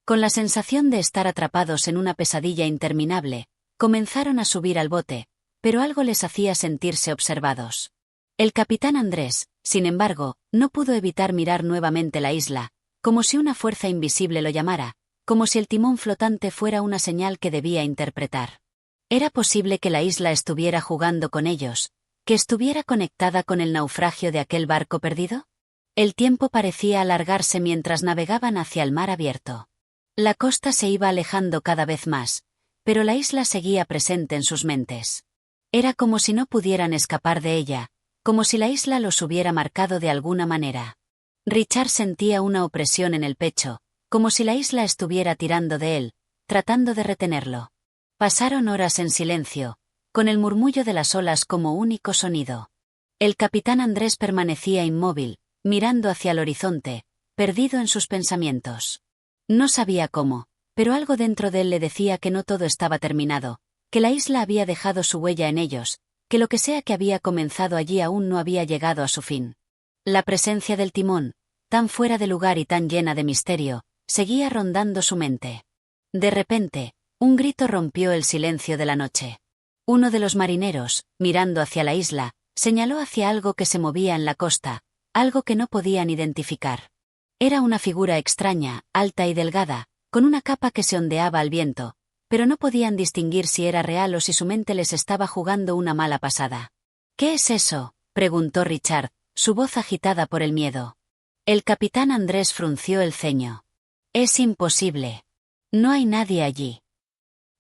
Con la sensación de estar atrapados en una pesadilla interminable, comenzaron a subir al bote, pero algo les hacía sentirse observados. El capitán Andrés, sin embargo, no pudo evitar mirar nuevamente la isla, como si una fuerza invisible lo llamara, como si el timón flotante fuera una señal que debía interpretar. ¿Era posible que la isla estuviera jugando con ellos, que estuviera conectada con el naufragio de aquel barco perdido? El tiempo parecía alargarse mientras navegaban hacia el mar abierto. La costa se iba alejando cada vez más, pero la isla seguía presente en sus mentes. Era como si no pudieran escapar de ella, como si la isla los hubiera marcado de alguna manera. Richard sentía una opresión en el pecho, como si la isla estuviera tirando de él, tratando de retenerlo. Pasaron horas en silencio, con el murmullo de las olas como único sonido. El capitán Andrés permanecía inmóvil, mirando hacia el horizonte, perdido en sus pensamientos. No sabía cómo, pero algo dentro de él le decía que no todo estaba terminado, que la isla había dejado su huella en ellos, que lo que sea que había comenzado allí aún no había llegado a su fin. La presencia del timón, tan fuera de lugar y tan llena de misterio, seguía rondando su mente. De repente, un grito rompió el silencio de la noche. Uno de los marineros, mirando hacia la isla, señaló hacia algo que se movía en la costa, algo que no podían identificar. Era una figura extraña, alta y delgada, con una capa que se ondeaba al viento, pero no podían distinguir si era real o si su mente les estaba jugando una mala pasada. «¿Qué es eso?», preguntó Richard, su voz agitada por el miedo. El capitán Andrés frunció el ceño. «Es imposible. No hay nadie allí».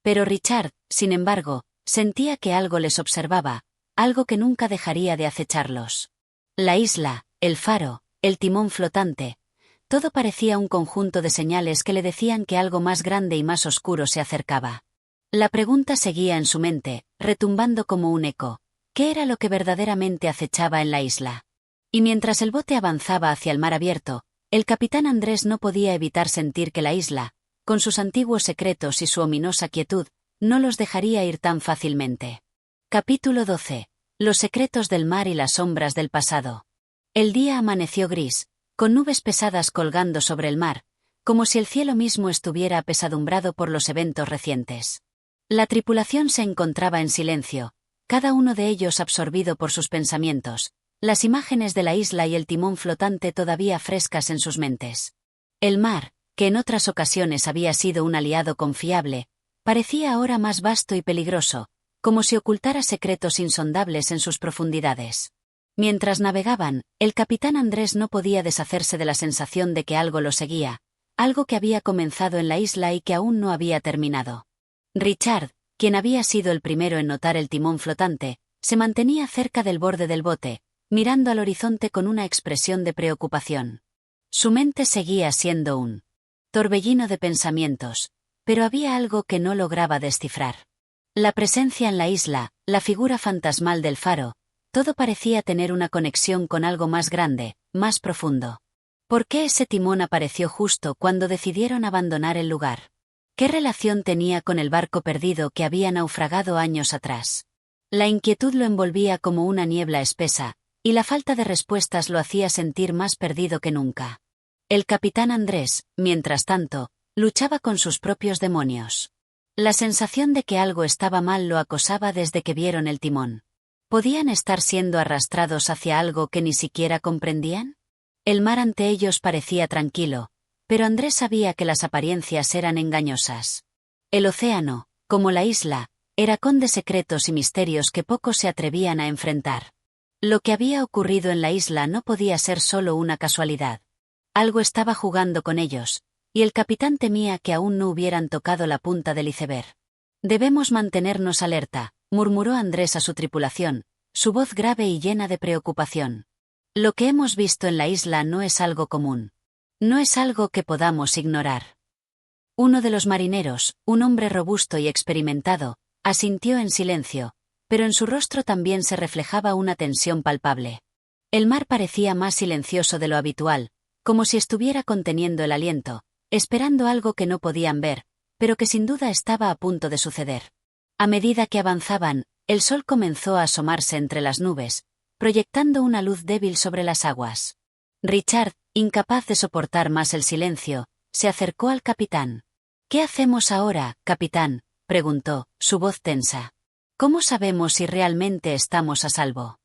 Pero Richard, sin embargo, sentía que algo les observaba, algo que nunca dejaría de acecharlos. La isla, el faro, el timón flotante, todo parecía un conjunto de señales que le decían que algo más grande y más oscuro se acercaba. La pregunta seguía en su mente, retumbando como un eco. ¿Qué era lo que verdaderamente acechaba en la isla? Y mientras el bote avanzaba hacia el mar abierto, el capitán Andrés no podía evitar sentir que la isla, con sus antiguos secretos y su ominosa quietud, no los dejaría ir tan fácilmente. Capítulo 12. Los secretos del mar y las sombras del pasado. El día amaneció gris, con nubes pesadas colgando sobre el mar, como si el cielo mismo estuviera apesadumbrado por los eventos recientes. La tripulación se encontraba en silencio, cada uno de ellos absorbido por sus pensamientos, las imágenes de la isla y el timón flotante todavía frescas en sus mentes. El mar, que en otras ocasiones había sido un aliado confiable, parecía ahora más vasto y peligroso, como si ocultara secretos insondables en sus profundidades. Mientras navegaban, el capitán Andrés no podía deshacerse de la sensación de que algo lo seguía, algo que había comenzado en la isla y que aún no había terminado. Richard, quien había sido el primero en notar el timón flotante, se mantenía cerca del borde del bote, mirando al horizonte con una expresión de preocupación. Su mente seguía siendo un torbellino de pensamientos, pero había algo que no lograba descifrar. La presencia en la isla, la figura fantasmal del faro, todo parecía tener una conexión con algo más grande, más profundo. ¿Por qué ese timón apareció justo cuando decidieron abandonar el lugar? ¿Qué relación tenía con el barco perdido que había naufragado años atrás? La inquietud lo envolvía como una niebla espesa, y la falta de respuestas lo hacía sentir más perdido que nunca. El capitán Andrés, mientras tanto, luchaba con sus propios demonios. La sensación de que algo estaba mal lo acosaba desde que vieron el timón. ¿Podían estar siendo arrastrados hacia algo que ni siquiera comprendían? El mar ante ellos parecía tranquilo, pero Andrés sabía que las apariencias eran engañosas. El océano, como la isla, era con de secretos y misterios que pocos se atrevían a enfrentar. Lo que había ocurrido en la isla no podía ser solo una casualidad. Algo estaba jugando con ellos, y el capitán temía que aún no hubieran tocado la punta del iceberg. «Debemos mantenernos alerta», murmuró Andrés a su tripulación, su voz grave y llena de preocupación. «Lo que hemos visto en la isla no es algo común. No es algo que podamos ignorar». Uno de los marineros, un hombre robusto y experimentado, asintió en silencio, pero en su rostro también se reflejaba una tensión palpable. El mar parecía más silencioso de lo habitual, como si estuviera conteniendo el aliento, esperando algo que no podían ver, pero que sin duda estaba a punto de suceder. A medida que avanzaban, el sol comenzó a asomarse entre las nubes, proyectando una luz débil sobre las aguas. Richard, incapaz de soportar más el silencio, se acercó al capitán. «¿Qué hacemos ahora, capitán?», preguntó, su voz tensa. «¿Cómo sabemos si realmente estamos a salvo?».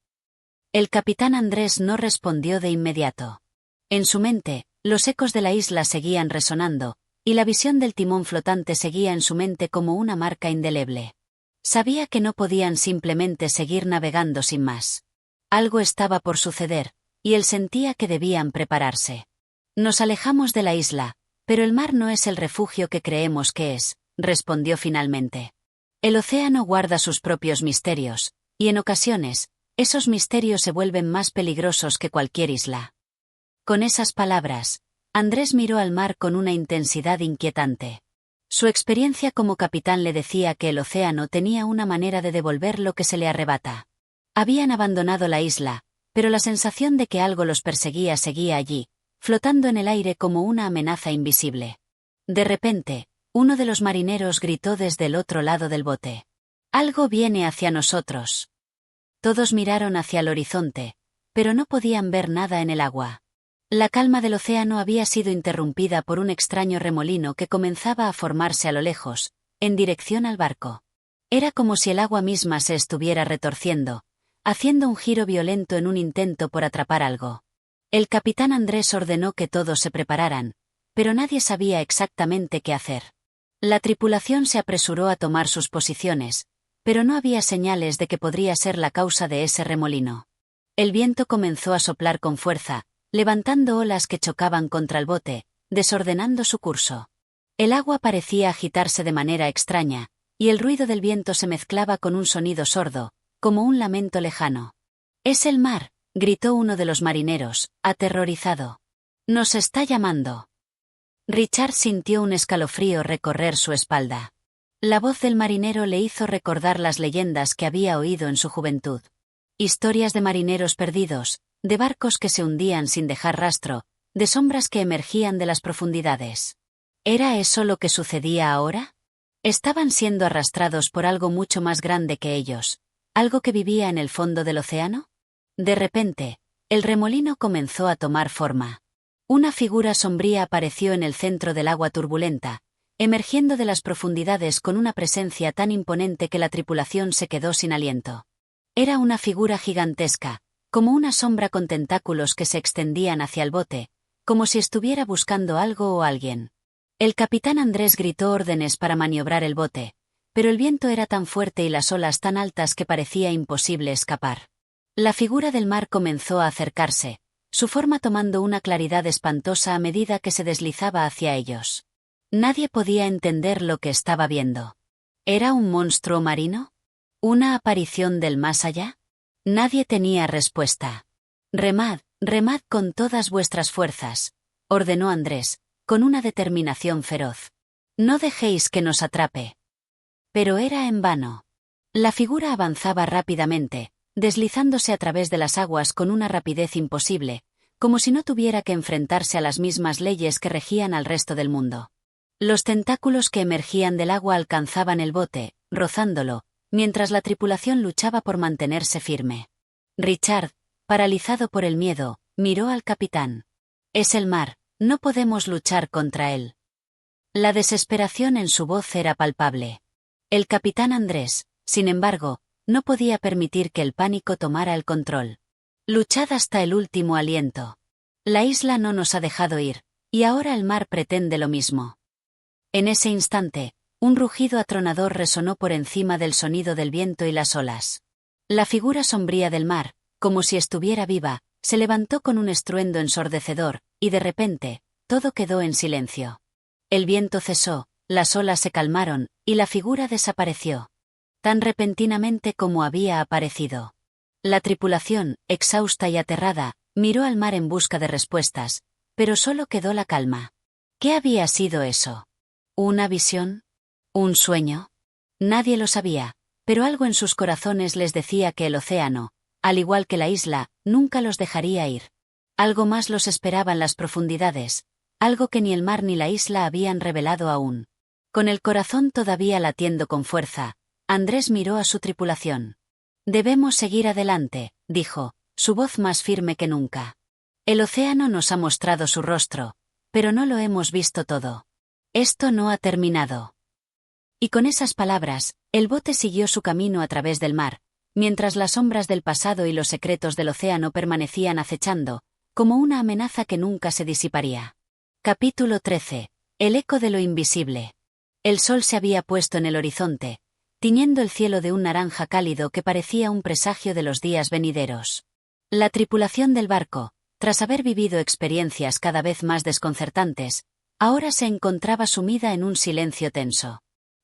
El capitán Andrés no respondió de inmediato. En su mente, los ecos de la isla seguían resonando, y la visión del timón flotante seguía en su mente como una marca indeleble. Sabía que no podían simplemente seguir navegando sin más. Algo estaba por suceder, y él sentía que debían prepararse. «Nos alejamos de la isla, pero el mar no es el refugio que creemos que es», respondió finalmente. «El océano guarda sus propios misterios, y en ocasiones, esos misterios se vuelven más peligrosos que cualquier isla». Con esas palabras, Andrés miró al mar con una intensidad inquietante. Su experiencia como capitán le decía que el océano tenía una manera de devolver lo que se le arrebata. Habían abandonado la isla, pero la sensación de que algo los perseguía seguía allí, flotando en el aire como una amenaza invisible. De repente, uno de los marineros gritó desde el otro lado del bote. «Algo viene hacia nosotros». Todos miraron hacia el horizonte, pero no podían ver nada en el agua. La calma del océano había sido interrumpida por un extraño remolino que comenzaba a formarse a lo lejos, en dirección al barco. Era como si el agua misma se estuviera retorciendo, haciendo un giro violento en un intento por atrapar algo. El capitán Andrés ordenó que todos se prepararan, pero nadie sabía exactamente qué hacer. La tripulación se apresuró a tomar sus posiciones, pero no había señales de que podría ser la causa de ese remolino. El viento comenzó a soplar con fuerza, levantando olas que chocaban contra el bote, desordenando su curso. El agua parecía agitarse de manera extraña, y el ruido del viento se mezclaba con un sonido sordo, como un lamento lejano. «Es el mar», gritó uno de los marineros, aterrorizado. «Nos está llamando». Richard sintió un escalofrío recorrer su espalda. La voz del marinero le hizo recordar las leyendas que había oído en su juventud. Historias de marineros perdidos, de barcos que se hundían sin dejar rastro, de sombras que emergían de las profundidades. ¿Era eso lo que sucedía ahora? ¿Estaban siendo arrastrados por algo mucho más grande que ellos, algo que vivía en el fondo del océano? De repente, el remolino comenzó a tomar forma. Una figura sombría apareció en el centro del agua turbulenta, emergiendo de las profundidades con una presencia tan imponente que la tripulación se quedó sin aliento. Era una figura gigantesca, como una sombra con tentáculos que se extendían hacia el bote, como si estuviera buscando algo o alguien. El capitán Andrés gritó órdenes para maniobrar el bote, pero el viento era tan fuerte y las olas tan altas que parecía imposible escapar. La figura del mar comenzó a acercarse, su forma tomando una claridad espantosa a medida que se deslizaba hacia ellos. Nadie podía entender lo que estaba viendo. ¿Era un monstruo marino? ¿Una aparición del más allá? Nadie tenía respuesta. «Remad, remad con todas vuestras fuerzas», ordenó Andrés, con una determinación feroz. «No dejéis que nos atrape». Pero era en vano. La figura avanzaba rápidamente, deslizándose a través de las aguas con una rapidez imposible, como si no tuviera que enfrentarse a las mismas leyes que regían al resto del mundo. Los tentáculos que emergían del agua alcanzaban el bote, rozándolo, mientras la tripulación luchaba por mantenerse firme. Richard, paralizado por el miedo, miró al capitán. «Es el mar, no podemos luchar contra él». La desesperación en su voz era palpable. El capitán Andrés, sin embargo, no podía permitir que el pánico tomara el control. «Luchad hasta el último aliento. La isla no nos ha dejado ir, y ahora el mar pretende lo mismo». En ese instante, un rugido atronador resonó por encima del sonido del viento y las olas. La figura sombría del mar, como si estuviera viva, se levantó con un estruendo ensordecedor, y de repente, todo quedó en silencio. El viento cesó, las olas se calmaron, y la figura desapareció. Tan repentinamente como había aparecido. La tripulación, exhausta y aterrada, miró al mar en busca de respuestas, pero solo quedó la calma. ¿Qué había sido eso? ¿Una visión? ¿Un sueño? Nadie lo sabía, pero algo en sus corazones les decía que el océano, al igual que la isla, nunca los dejaría ir. Algo más los esperaba en las profundidades, algo que ni el mar ni la isla habían revelado aún. Con el corazón todavía latiendo con fuerza, Andrés miró a su tripulación. «Debemos seguir adelante», dijo, su voz más firme que nunca. «El océano nos ha mostrado su rostro, pero no lo hemos visto todo. Esto no ha terminado». Y con esas palabras, el bote siguió su camino a través del mar, mientras las sombras del pasado y los secretos del océano permanecían acechando, como una amenaza que nunca se disiparía. Capítulo 13. El eco de lo invisible. El sol se había puesto en el horizonte, tiñendo el cielo de un naranja cálido que parecía un presagio de los días venideros. La tripulación del barco, tras haber vivido experiencias cada vez más desconcertantes, ahora se encontraba sumida en un silencio tenso.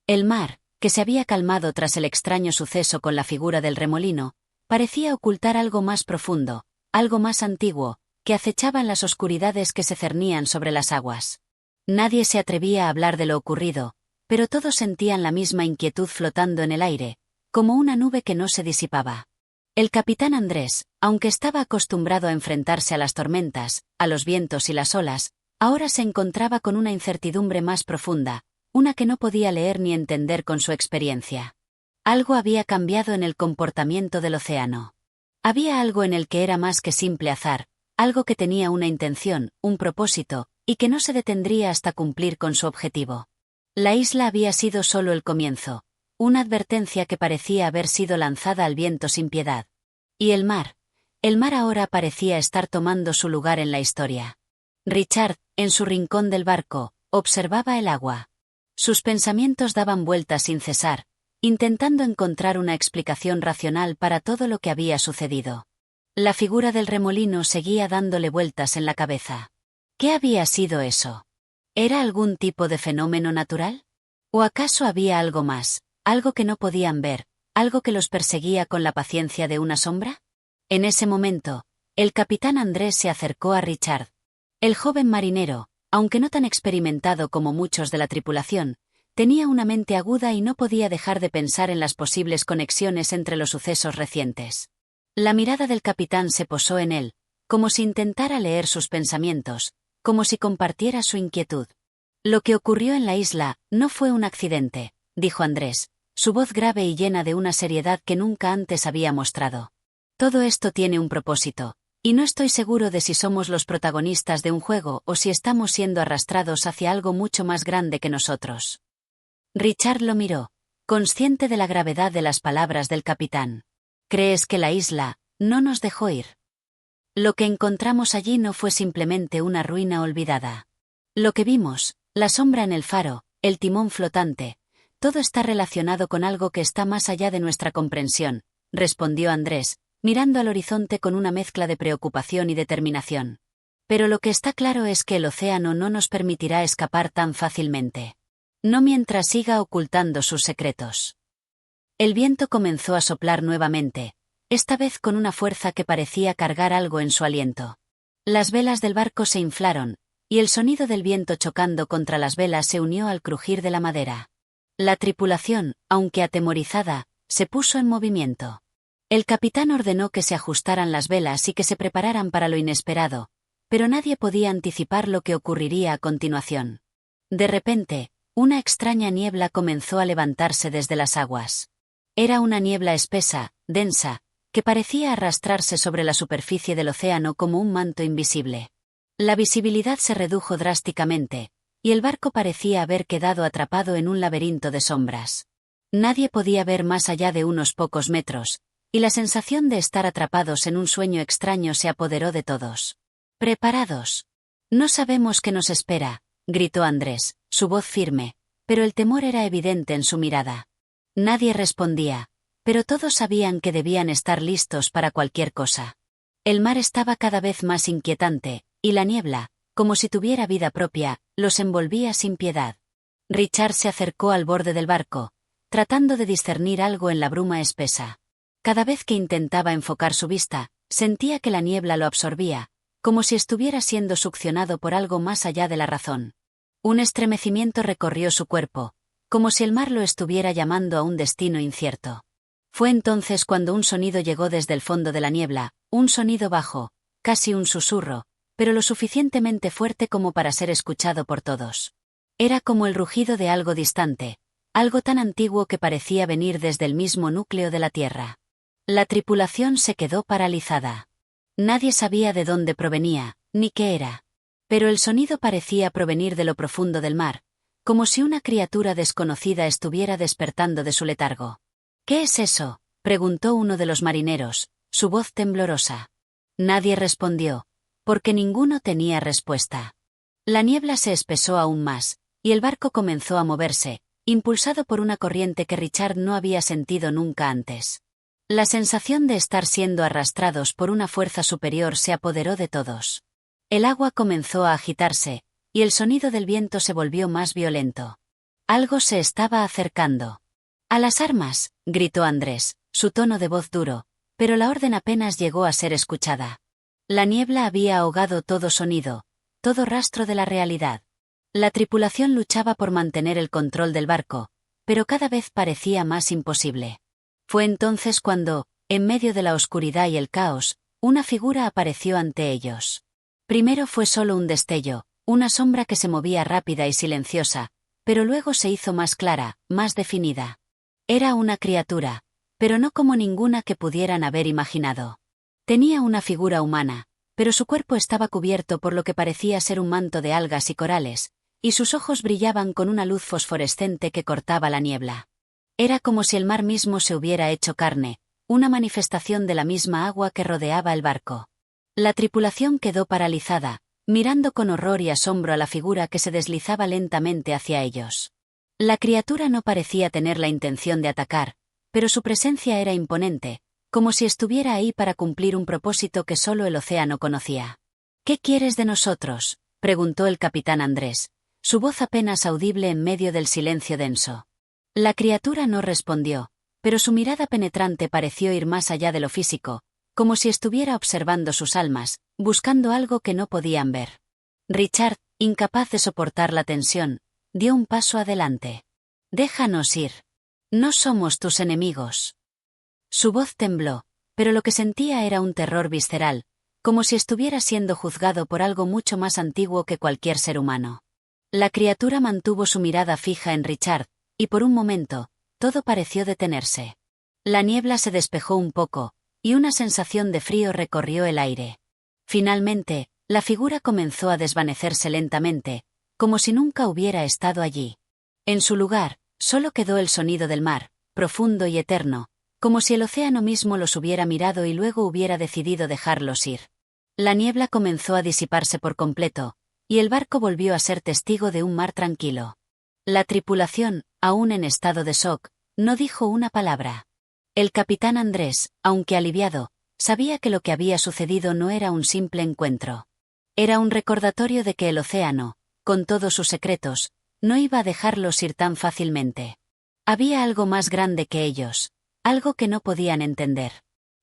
El mar, que se había calmado tras el extraño suceso con la figura del remolino, parecía ocultar algo más profundo, algo más antiguo, que acechaba en las oscuridades que se cernían sobre las aguas. Nadie se atrevía a hablar de lo ocurrido, pero todos sentían la misma inquietud flotando en el aire, como una nube que no se disipaba. El capitán Andrés, aunque estaba acostumbrado a enfrentarse a las tormentas, a los vientos y las olas, ahora se encontraba con una incertidumbre más profunda, una que no podía leer ni entender con su experiencia. Algo había cambiado en el comportamiento del océano. Había algo en el que era más que simple azar, algo que tenía una intención, un propósito, y que no se detendría hasta cumplir con su objetivo. La isla había sido solo el comienzo, una advertencia que parecía haber sido lanzada al viento sin piedad. Y el mar ahora parecía estar tomando su lugar en la historia. Richard, en su rincón del barco, observaba el agua. Sus pensamientos daban vueltas sin cesar, intentando encontrar una explicación racional para todo lo que había sucedido. La figura del remolino seguía dándole vueltas en la cabeza. ¿Qué había sido eso? ¿Era algún tipo de fenómeno natural? ¿O acaso había algo más, algo que no podían ver, algo que los perseguía con la paciencia de una sombra? En ese momento, el capitán Andrés se acercó a Richard. El joven marinero, aunque no tan experimentado como muchos de la tripulación, tenía una mente aguda y no podía dejar de pensar en las posibles conexiones entre los sucesos recientes. La mirada del capitán se posó en él, como si intentara leer sus pensamientos, como si compartiera su inquietud. «Lo que ocurrió en la isla no fue un accidente», dijo Andrés, su voz grave y llena de una seriedad que nunca antes había mostrado. «Todo esto tiene un propósito, Y no estoy seguro de si somos los protagonistas de un juego o si estamos siendo arrastrados hacia algo mucho más grande que nosotros. Richard lo miró, consciente de la gravedad de las palabras del capitán. ¿Crees que la isla no nos dejó ir? Lo que encontramos allí no fue simplemente una ruina olvidada. Lo que vimos, la sombra en el faro, el timón flotante, todo está relacionado con algo que está más allá de nuestra comprensión, respondió Andrés, mirando al horizonte con una mezcla de preocupación y determinación. Pero lo que está claro es que el océano no nos permitirá escapar tan fácilmente. No mientras siga ocultando sus secretos. El viento comenzó a soplar nuevamente, esta vez con una fuerza que parecía cargar algo en su aliento. Las velas del barco se inflaron, y el sonido del viento chocando contra las velas se unió al crujir de la madera. La tripulación, aunque atemorizada, se puso en movimiento. El capitán ordenó que se ajustaran las velas y que se prepararan para lo inesperado, pero nadie podía anticipar lo que ocurriría a continuación. De repente, una extraña niebla comenzó a levantarse desde las aguas. Era una niebla espesa, densa, que parecía arrastrarse sobre la superficie del océano como un manto invisible. La visibilidad se redujo drásticamente, y el barco parecía haber quedado atrapado en un laberinto de sombras. Nadie podía ver más allá de unos pocos metros, y la sensación de estar atrapados en un sueño extraño se apoderó de todos. ¿Preparados? No sabemos qué nos espera, gritó Andrés, su voz firme, pero el temor era evidente en su mirada. Nadie respondía, pero todos sabían que debían estar listos para cualquier cosa. El mar estaba cada vez más inquietante, y la niebla, como si tuviera vida propia, los envolvía sin piedad. Richard se acercó al borde del barco, tratando de discernir algo en la bruma espesa. Cada vez que intentaba enfocar su vista, sentía que la niebla lo absorbía, como si estuviera siendo succionado por algo más allá de la razón. Un estremecimiento recorrió su cuerpo, como si el mar lo estuviera llamando a un destino incierto. Fue entonces cuando un sonido llegó desde el fondo de la niebla, un sonido bajo, casi un susurro, pero lo suficientemente fuerte como para ser escuchado por todos. Era como el rugido de algo distante, algo tan antiguo que parecía venir desde el mismo núcleo de la Tierra. La tripulación se quedó paralizada. Nadie sabía de dónde provenía, ni qué era. Pero el sonido parecía provenir de lo profundo del mar, como si una criatura desconocida estuviera despertando de su letargo. ¿Qué es eso?, preguntó uno de los marineros, su voz temblorosa. Nadie respondió, porque ninguno tenía respuesta. La niebla se espesó aún más, y el barco comenzó a moverse, impulsado por una corriente que Richard no había sentido nunca antes. La sensación de estar siendo arrastrados por una fuerza superior se apoderó de todos. El agua comenzó a agitarse, y el sonido del viento se volvió más violento. Algo se estaba acercando. «¡A las armas!», gritó Andrés, su tono de voz duro, pero la orden apenas llegó a ser escuchada. La niebla había ahogado todo sonido, todo rastro de la realidad. La tripulación luchaba por mantener el control del barco, pero cada vez parecía más imposible. Fue entonces cuando, en medio de la oscuridad y el caos, una figura apareció ante ellos. Primero fue solo un destello, una sombra que se movía rápida y silenciosa, pero luego se hizo más clara, más definida. Era una criatura, pero no como ninguna que pudieran haber imaginado. Tenía una figura humana, pero su cuerpo estaba cubierto por lo que parecía ser un manto de algas y corales, y sus ojos brillaban con una luz fosforescente que cortaba la niebla. Era como si el mar mismo se hubiera hecho carne, una manifestación de la misma agua que rodeaba el barco. La tripulación quedó paralizada, mirando con horror y asombro a la figura que se deslizaba lentamente hacia ellos. La criatura no parecía tener la intención de atacar, pero su presencia era imponente, como si estuviera ahí para cumplir un propósito que solo el océano conocía. «¿Qué quieres de nosotros?», preguntó el capitán Andrés, su voz apenas audible en medio del silencio denso. La criatura no respondió, pero su mirada penetrante pareció ir más allá de lo físico, como si estuviera observando sus almas, buscando algo que no podían ver. Richard, incapaz de soportar la tensión, dio un paso adelante. «Déjanos ir. No somos tus enemigos». Su voz tembló, pero lo que sentía era un terror visceral, como si estuviera siendo juzgado por algo mucho más antiguo que cualquier ser humano. La criatura mantuvo su mirada fija en Richard, y por un momento, todo pareció detenerse. La niebla se despejó un poco, y una sensación de frío recorrió el aire. Finalmente, la figura comenzó a desvanecerse lentamente, como si nunca hubiera estado allí. En su lugar, solo quedó el sonido del mar, profundo y eterno, como si el océano mismo los hubiera mirado y luego hubiera decidido dejarlos ir. La niebla comenzó a disiparse por completo, y el barco volvió a ser testigo de un mar tranquilo. La tripulación, aún en estado de shock, no dijo una palabra. El capitán Andrés, aunque aliviado, sabía que lo que había sucedido no era un simple encuentro. Era un recordatorio de que el océano, con todos sus secretos, no iba a dejarlos ir tan fácilmente. Había algo más grande que ellos, algo que no podían entender.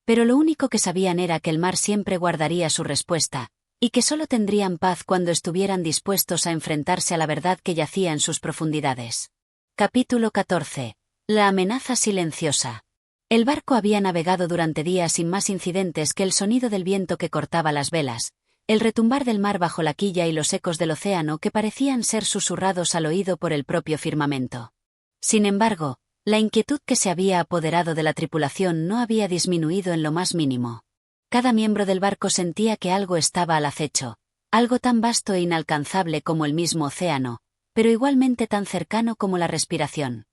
Pero lo único que sabían era que el mar siempre guardaría su respuesta, y que solo tendrían paz cuando estuvieran dispuestos a enfrentarse a la verdad que yacía en sus profundidades. Capítulo 14. La amenaza silenciosa. El barco había navegado durante días sin más incidentes que el sonido del viento que cortaba las velas, el retumbar del mar bajo la quilla y los ecos del océano que parecían ser susurrados al oído por el propio firmamento. Sin embargo, la inquietud que se había apoderado de la tripulación no había disminuido en lo más mínimo. Cada miembro del barco sentía que algo estaba al acecho, algo tan vasto e inalcanzable como el mismo océano, pero igualmente tan cercano como la respiración.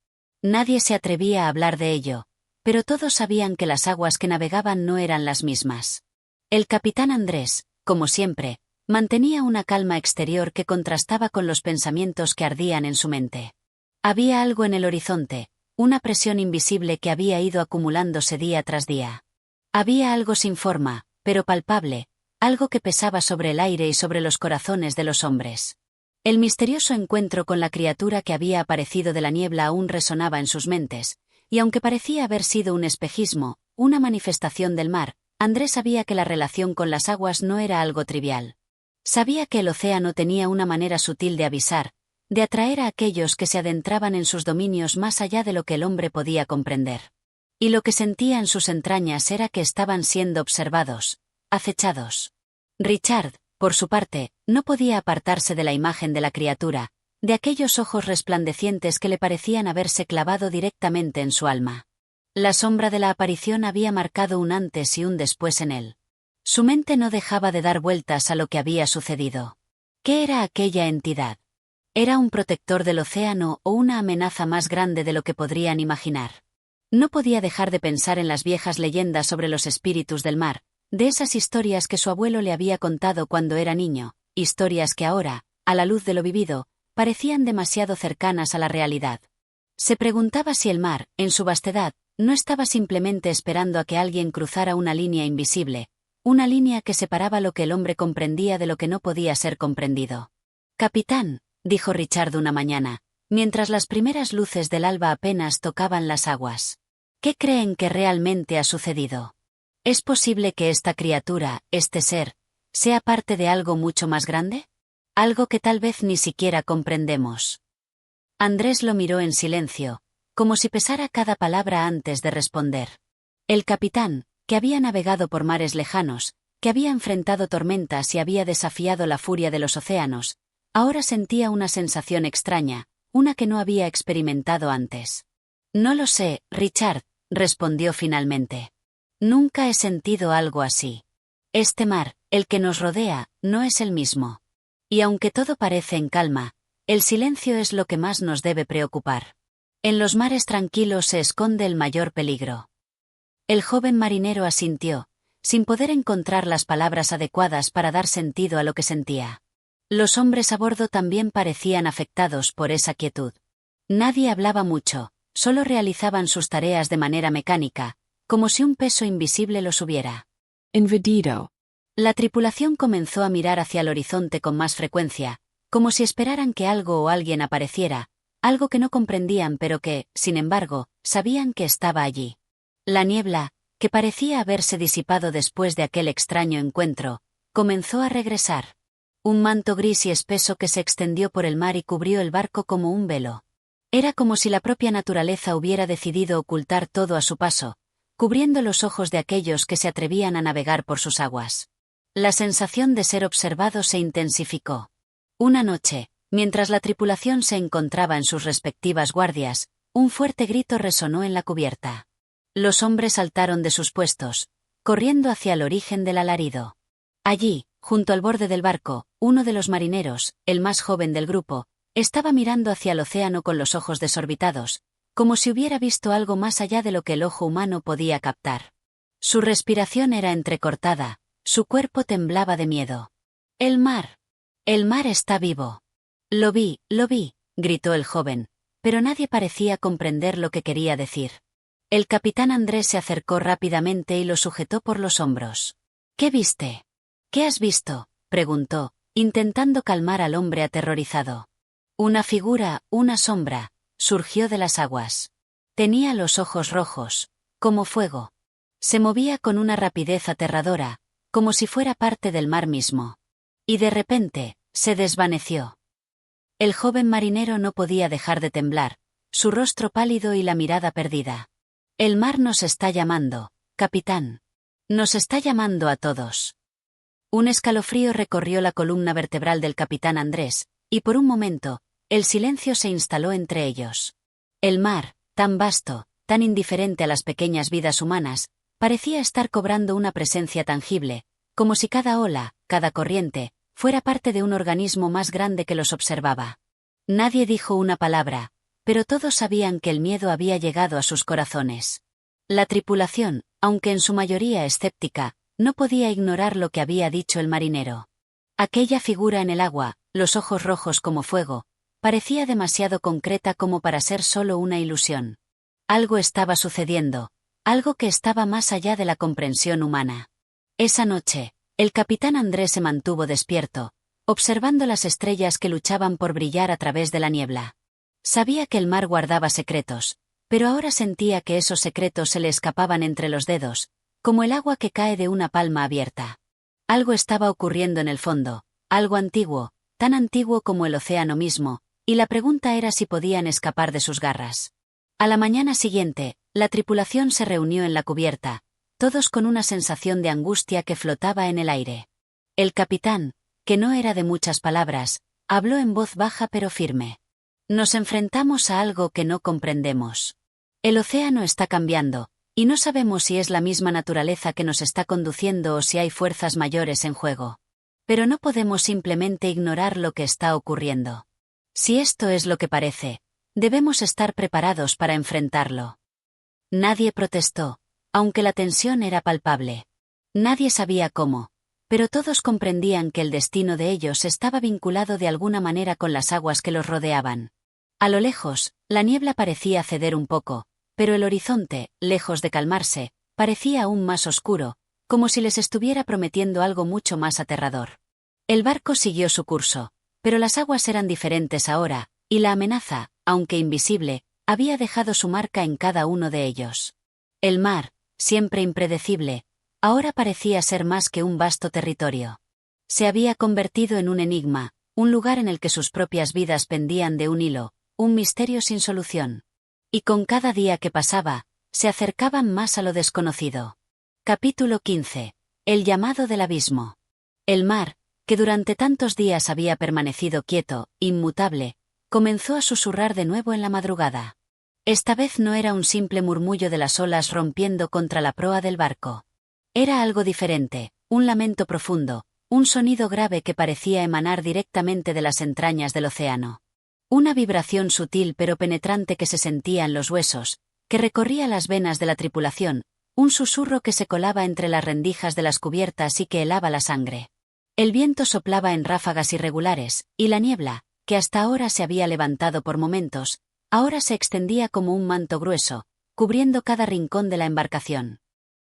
Nadie se atrevía a hablar de ello, pero todos sabían que las aguas que navegaban no eran las mismas. El capitán Andrés, como siempre, mantenía una calma exterior que contrastaba con los pensamientos que ardían en su mente. Había algo en el horizonte, una presión invisible que había ido acumulándose día tras día. Había algo sin forma, pero palpable, algo que pesaba sobre el aire y sobre los corazones de los hombres. El misterioso encuentro con la criatura que había aparecido de la niebla aún resonaba en sus mentes, y aunque parecía haber sido un espejismo, una manifestación del mar, Andrés sabía que la relación con las aguas no era algo trivial. Sabía que el océano tenía una manera sutil de avisar, de atraer a aquellos que se adentraban en sus dominios más allá de lo que el hombre podía comprender. Y lo que sentía en sus entrañas era que estaban siendo observados, acechados. Richard, por su parte, no podía apartarse de la imagen de la criatura, de aquellos ojos resplandecientes que le parecían haberse clavado directamente en su alma. La sombra de la aparición había marcado un antes y un después en él. Su mente no dejaba de dar vueltas a lo que había sucedido. ¿Qué era aquella entidad? ¿Era un protector del océano o una amenaza más grande de lo que podrían imaginar? No podía dejar de pensar en las viejas leyendas sobre los espíritus del mar, de esas historias que su abuelo le había contado cuando era niño, historias que ahora, a la luz de lo vivido, parecían demasiado cercanas a la realidad. Se preguntaba si el mar, en su vastedad, no estaba simplemente esperando a que alguien cruzara una línea invisible, una línea que separaba lo que el hombre comprendía de lo que no podía ser comprendido. «Capitán», dijo Richard una mañana, mientras las primeras luces del alba apenas tocaban las aguas. «¿Qué creen que realmente ha sucedido? ¿Es posible que esta criatura, este ser, sea parte de algo mucho más grande? Algo que tal vez ni siquiera comprendemos». Andrés lo miró en silencio, como si pesara cada palabra antes de responder. El capitán, que había navegado por mares lejanos, que había enfrentado tormentas y había desafiado la furia de los océanos, ahora sentía una sensación extraña, una que no había experimentado antes. «No lo sé, Richard», respondió finalmente. «Nunca he sentido algo así. Este mar, el que nos rodea, no es el mismo. Y aunque todo parece en calma, el silencio es lo que más nos debe preocupar. En los mares tranquilos se esconde el mayor peligro». El joven marinero asintió, sin poder encontrar las palabras adecuadas para dar sentido a lo que sentía. Los hombres a bordo también parecían afectados por esa quietud. Nadie hablaba mucho, solo realizaban sus tareas de manera mecánica, como si un peso invisible los hubiera. Invidido. La tripulación comenzó a mirar hacia el horizonte con más frecuencia, como si esperaran que algo o alguien apareciera, algo que no comprendían pero que, sin embargo, sabían que estaba allí. La niebla, que parecía haberse disipado después de aquel extraño encuentro, comenzó a regresar. Un manto gris y espeso que se extendió por el mar y cubrió el barco como un velo. Era como si la propia naturaleza hubiera decidido ocultar todo a su paso, cubriendo los ojos de aquellos que se atrevían a navegar por sus aguas. La sensación de ser observado se intensificó. Una noche, mientras la tripulación se encontraba en sus respectivas guardias, un fuerte grito resonó en la cubierta. Los hombres saltaron de sus puestos, corriendo hacia el origen del alarido. Allí, junto al borde del barco, uno de los marineros, el más joven del grupo, estaba mirando hacia el océano con los ojos desorbitados, como si hubiera visto algo más allá de lo que el ojo humano podía captar. Su respiración era entrecortada, su cuerpo temblaba de miedo. ¡El mar! ¡El mar está vivo! Lo vi, gritó el joven, pero nadie parecía comprender lo que quería decir. El capitán Andrés se acercó rápidamente y lo sujetó por los hombros. ¿Qué viste? ¿Qué has visto?, preguntó, intentando calmar al hombre aterrorizado. Una figura, una sombra, surgió de las aguas. Tenía los ojos rojos, como fuego. Se movía con una rapidez aterradora, como si fuera parte del mar mismo. Y de repente, se desvaneció. El joven marinero no podía dejar de temblar, su rostro pálido y la mirada perdida. El mar nos está llamando, capitán. Nos está llamando a todos. Un escalofrío recorrió la columna vertebral del capitán Andrés, y por un momento, el silencio se instaló entre ellos. El mar, tan vasto, tan indiferente a las pequeñas vidas humanas, parecía estar cobrando una presencia tangible, como si cada ola, cada corriente, fuera parte de un organismo más grande que los observaba. Nadie dijo una palabra, pero todos sabían que el miedo había llegado a sus corazones. La tripulación, aunque en su mayoría escéptica, no podía ignorar lo que había dicho el marinero. Aquella figura en el agua, los ojos rojos como fuego, parecía demasiado concreta como para ser solo una ilusión. Algo estaba sucediendo, algo que estaba más allá de la comprensión humana. Esa noche, el capitán Andrés se mantuvo despierto, observando las estrellas que luchaban por brillar a través de la niebla. Sabía que el mar guardaba secretos, pero ahora sentía que esos secretos se le escapaban entre los dedos, como el agua que cae de una palma abierta. Algo estaba ocurriendo en el fondo, algo antiguo, tan antiguo como el océano mismo, y la pregunta era si podían escapar de sus garras. A la mañana siguiente, la tripulación se reunió en la cubierta, todos con una sensación de angustia que flotaba en el aire. El capitán, que no era de muchas palabras, habló en voz baja pero firme. Nos enfrentamos a algo que no comprendemos. El océano está cambiando, y no sabemos si es la misma naturaleza que nos está conduciendo o si hay fuerzas mayores en juego. Pero no podemos simplemente ignorar lo que está ocurriendo. Si esto es lo que parece, debemos estar preparados para enfrentarlo. Nadie protestó, aunque la tensión era palpable. Nadie sabía cómo, pero todos comprendían que el destino de ellos estaba vinculado de alguna manera con las aguas que los rodeaban. A lo lejos, la niebla parecía ceder un poco, pero el horizonte, lejos de calmarse, parecía aún más oscuro, como si les estuviera prometiendo algo mucho más aterrador. El barco siguió su curso, pero las aguas eran diferentes ahora, y la amenaza, aunque invisible, había dejado su marca en cada uno de ellos. El mar, siempre impredecible, ahora parecía ser más que un vasto territorio. Se había convertido en un enigma, un lugar en el que sus propias vidas pendían de un hilo, un misterio sin solución. Y con cada día que pasaba, se acercaban más a lo desconocido. Capítulo 15. El llamado del abismo. El mar, que durante tantos días había permanecido quieto, inmutable, comenzó a susurrar de nuevo en la madrugada. Esta vez no era un simple murmullo de las olas rompiendo contra la proa del barco. Era algo diferente, un lamento profundo, un sonido grave que parecía emanar directamente de las entrañas del océano. Una vibración sutil pero penetrante que se sentía en los huesos, que recorría las venas de la tripulación, un susurro que se colaba entre las rendijas de las cubiertas y que helaba la sangre. El viento soplaba en ráfagas irregulares, y la niebla, que hasta ahora se había levantado por momentos, ahora se extendía como un manto grueso, cubriendo cada rincón de la embarcación.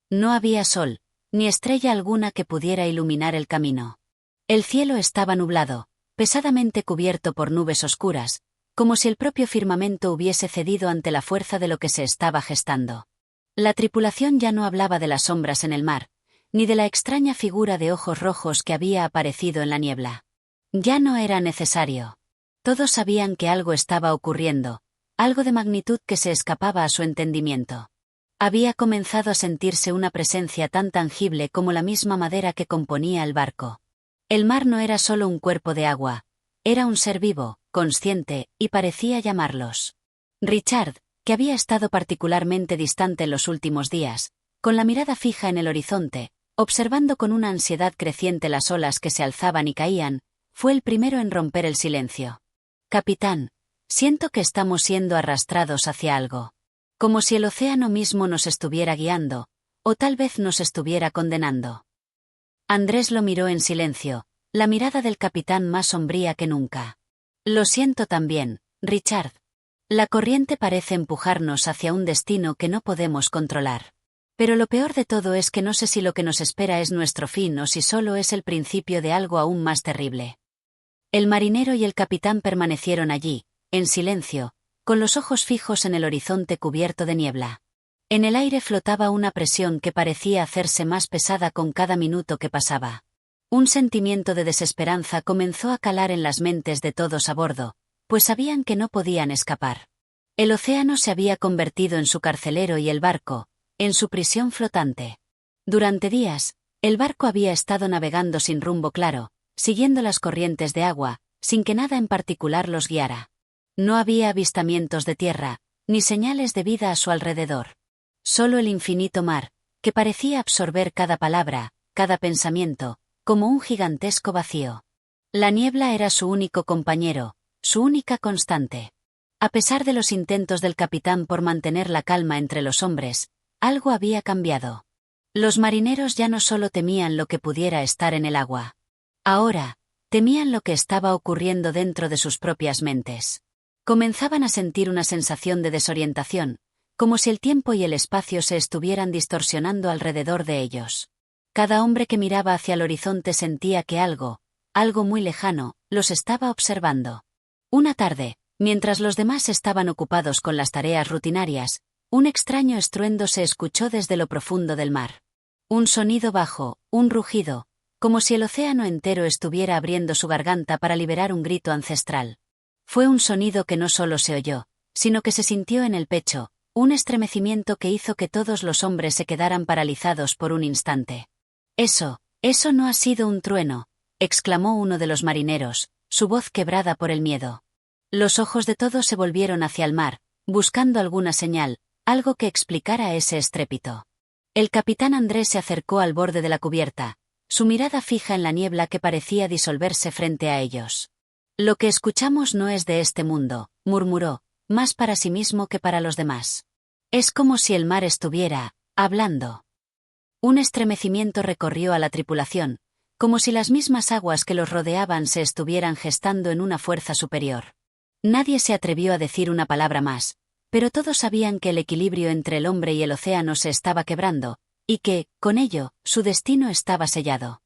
No había sol, ni estrella alguna que pudiera iluminar el camino. El cielo estaba nublado, pesadamente cubierto por nubes oscuras, como si el propio firmamento hubiese cedido ante la fuerza de lo que se estaba gestando. La tripulación ya no hablaba de las sombras en el mar, ni de la extraña figura de ojos rojos que había aparecido en la niebla. Ya no era necesario. Todos sabían que algo estaba ocurriendo, algo de magnitud que se escapaba a su entendimiento. Había comenzado a sentirse una presencia tan tangible como la misma madera que componía el barco. El mar no era solo un cuerpo de agua, era un ser vivo, consciente, y parecía llamarlos. Richard, que había estado particularmente distante en los últimos días, con la mirada fija en el horizonte, observando con una ansiedad creciente las olas que se alzaban y caían, fue el primero en romper el silencio. Capitán, siento que estamos siendo arrastrados hacia algo. Como si el océano mismo nos estuviera guiando, o tal vez nos estuviera condenando. Andrés lo miró en silencio, la mirada del capitán más sombría que nunca. Lo siento también, Richard. La corriente parece empujarnos hacia un destino que no podemos controlar. Pero lo peor de todo es que no sé si lo que nos espera es nuestro fin o si solo es el principio de algo aún más terrible. El marinero y el capitán permanecieron allí, en silencio, con los ojos fijos en el horizonte cubierto de niebla. En el aire flotaba una presión que parecía hacerse más pesada con cada minuto que pasaba. Un sentimiento de desesperanza comenzó a calar en las mentes de todos a bordo, pues sabían que no podían escapar. El océano se había convertido en su carcelero y el barco, en su prisión flotante. Durante días, el barco había estado navegando sin rumbo claro, siguiendo las corrientes de agua, sin que nada en particular los guiara. No había avistamientos de tierra, ni señales de vida a su alrededor. Solo el infinito mar, que parecía absorber cada palabra, cada pensamiento, como un gigantesco vacío. La niebla era su único compañero, su única constante. A pesar de los intentos del capitán por mantener la calma entre los hombres, algo había cambiado. Los marineros ya no solo temían lo que pudiera estar en el agua. Ahora, temían lo que estaba ocurriendo dentro de sus propias mentes. Comenzaban a sentir una sensación de desorientación, como si el tiempo y el espacio se estuvieran distorsionando alrededor de ellos. Cada hombre que miraba hacia el horizonte sentía que algo muy lejano, los estaba observando. Una tarde, mientras los demás estaban ocupados con las tareas rutinarias, un extraño estruendo se escuchó desde lo profundo del mar. Un sonido bajo, un rugido, como si el océano entero estuviera abriendo su garganta para liberar un grito ancestral. Fue un sonido que no solo se oyó, sino que se sintió en el pecho, un estremecimiento que hizo que todos los hombres se quedaran paralizados por un instante. Eso no ha sido un trueno, exclamó uno de los marineros, su voz quebrada por el miedo. Los ojos de todos se volvieron hacia el mar, buscando alguna señal, algo que explicara ese estrépito. El capitán Andrés se acercó al borde de la cubierta, su mirada fija en la niebla que parecía disolverse frente a ellos. Lo que escuchamos no es de este mundo, murmuró, más para sí mismo que para los demás. Es como si el mar estuviera hablando. Un estremecimiento recorrió a la tripulación, como si las mismas aguas que los rodeaban se estuvieran gestando en una fuerza superior. Nadie se atrevió a decir una palabra más, pero todos sabían que el equilibrio entre el hombre y el océano se estaba quebrando, y que, con ello, su destino estaba sellado.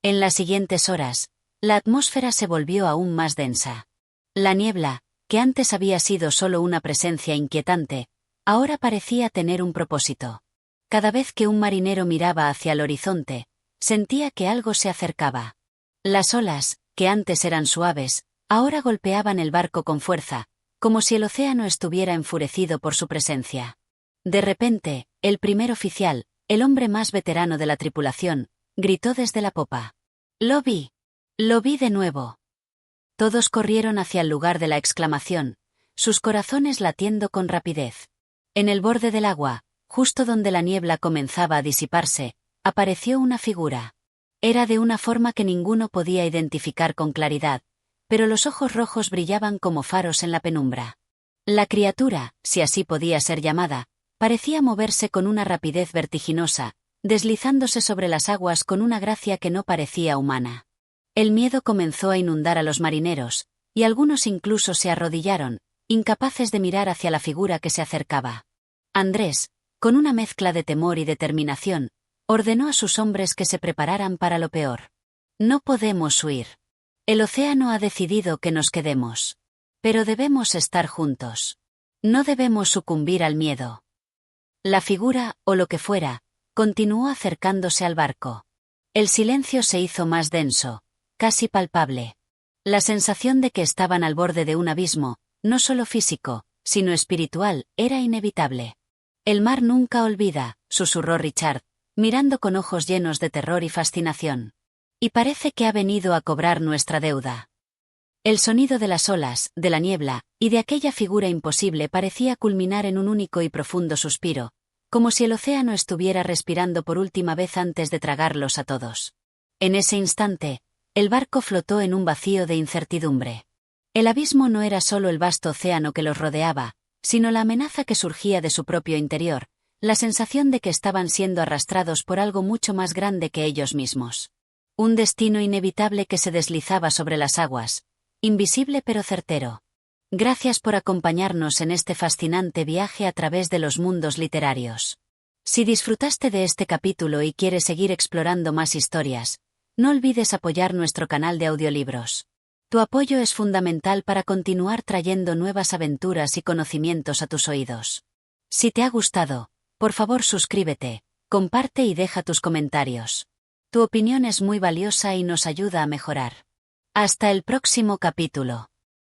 En las siguientes horas, la atmósfera se volvió aún más densa. La niebla, que antes había sido solo una presencia inquietante, ahora parecía tener un propósito. Cada vez que un marinero miraba hacia el horizonte, sentía que algo se acercaba. Las olas, que antes eran suaves, ahora golpeaban el barco con fuerza, como si el océano estuviera enfurecido por su presencia. De repente, el primer oficial, el hombre más veterano de la tripulación, gritó desde la popa. «¡Lo vi! ¡Lo vi de nuevo!». Todos corrieron hacia el lugar de la exclamación, sus corazones latiendo con rapidez. En el borde del agua, justo donde la niebla comenzaba a disiparse, apareció una figura. Era de una forma que ninguno podía identificar con claridad, pero los ojos rojos brillaban como faros en la penumbra. La criatura, si así podía ser llamada, parecía moverse con una rapidez vertiginosa, deslizándose sobre las aguas con una gracia que no parecía humana. El miedo comenzó a inundar a los marineros, y algunos incluso se arrodillaron, incapaces de mirar hacia la figura que se acercaba. Andrés, con una mezcla de temor y determinación, ordenó a sus hombres que se prepararan para lo peor. No podemos huir. El océano ha decidido que nos quedemos. Pero debemos estar juntos. No debemos sucumbir al miedo. La figura, o lo que fuera, continuó acercándose al barco. El silencio se hizo más denso, casi palpable. La sensación de que estaban al borde de un abismo, no solo físico, sino espiritual, era inevitable. «El mar nunca olvida», susurró Richard, mirando con ojos llenos de terror y fascinación. «Y parece que ha venido a cobrar nuestra deuda». El sonido de las olas, de la niebla, y de aquella figura imposible parecía culminar en un único y profundo suspiro, como si el océano estuviera respirando por última vez antes de tragarlos a todos. En ese instante, el barco flotó en un vacío de incertidumbre. El abismo no era solo el vasto océano que los rodeaba, sino la amenaza que surgía de su propio interior, la sensación de que estaban siendo arrastrados por algo mucho más grande que ellos mismos. Un destino inevitable que se deslizaba sobre las aguas, invisible pero certero. Gracias por acompañarnos en este fascinante viaje a través de los mundos literarios. Si disfrutaste de este capítulo y quieres seguir explorando más historias, no olvides apoyar nuestro canal de audiolibros. Tu apoyo es fundamental para continuar trayendo nuevas aventuras y conocimientos a tus oídos. Si te ha gustado, por favor suscríbete, comparte y deja tus comentarios. Tu opinión es muy valiosa y nos ayuda a mejorar. Hasta el próximo capítulo.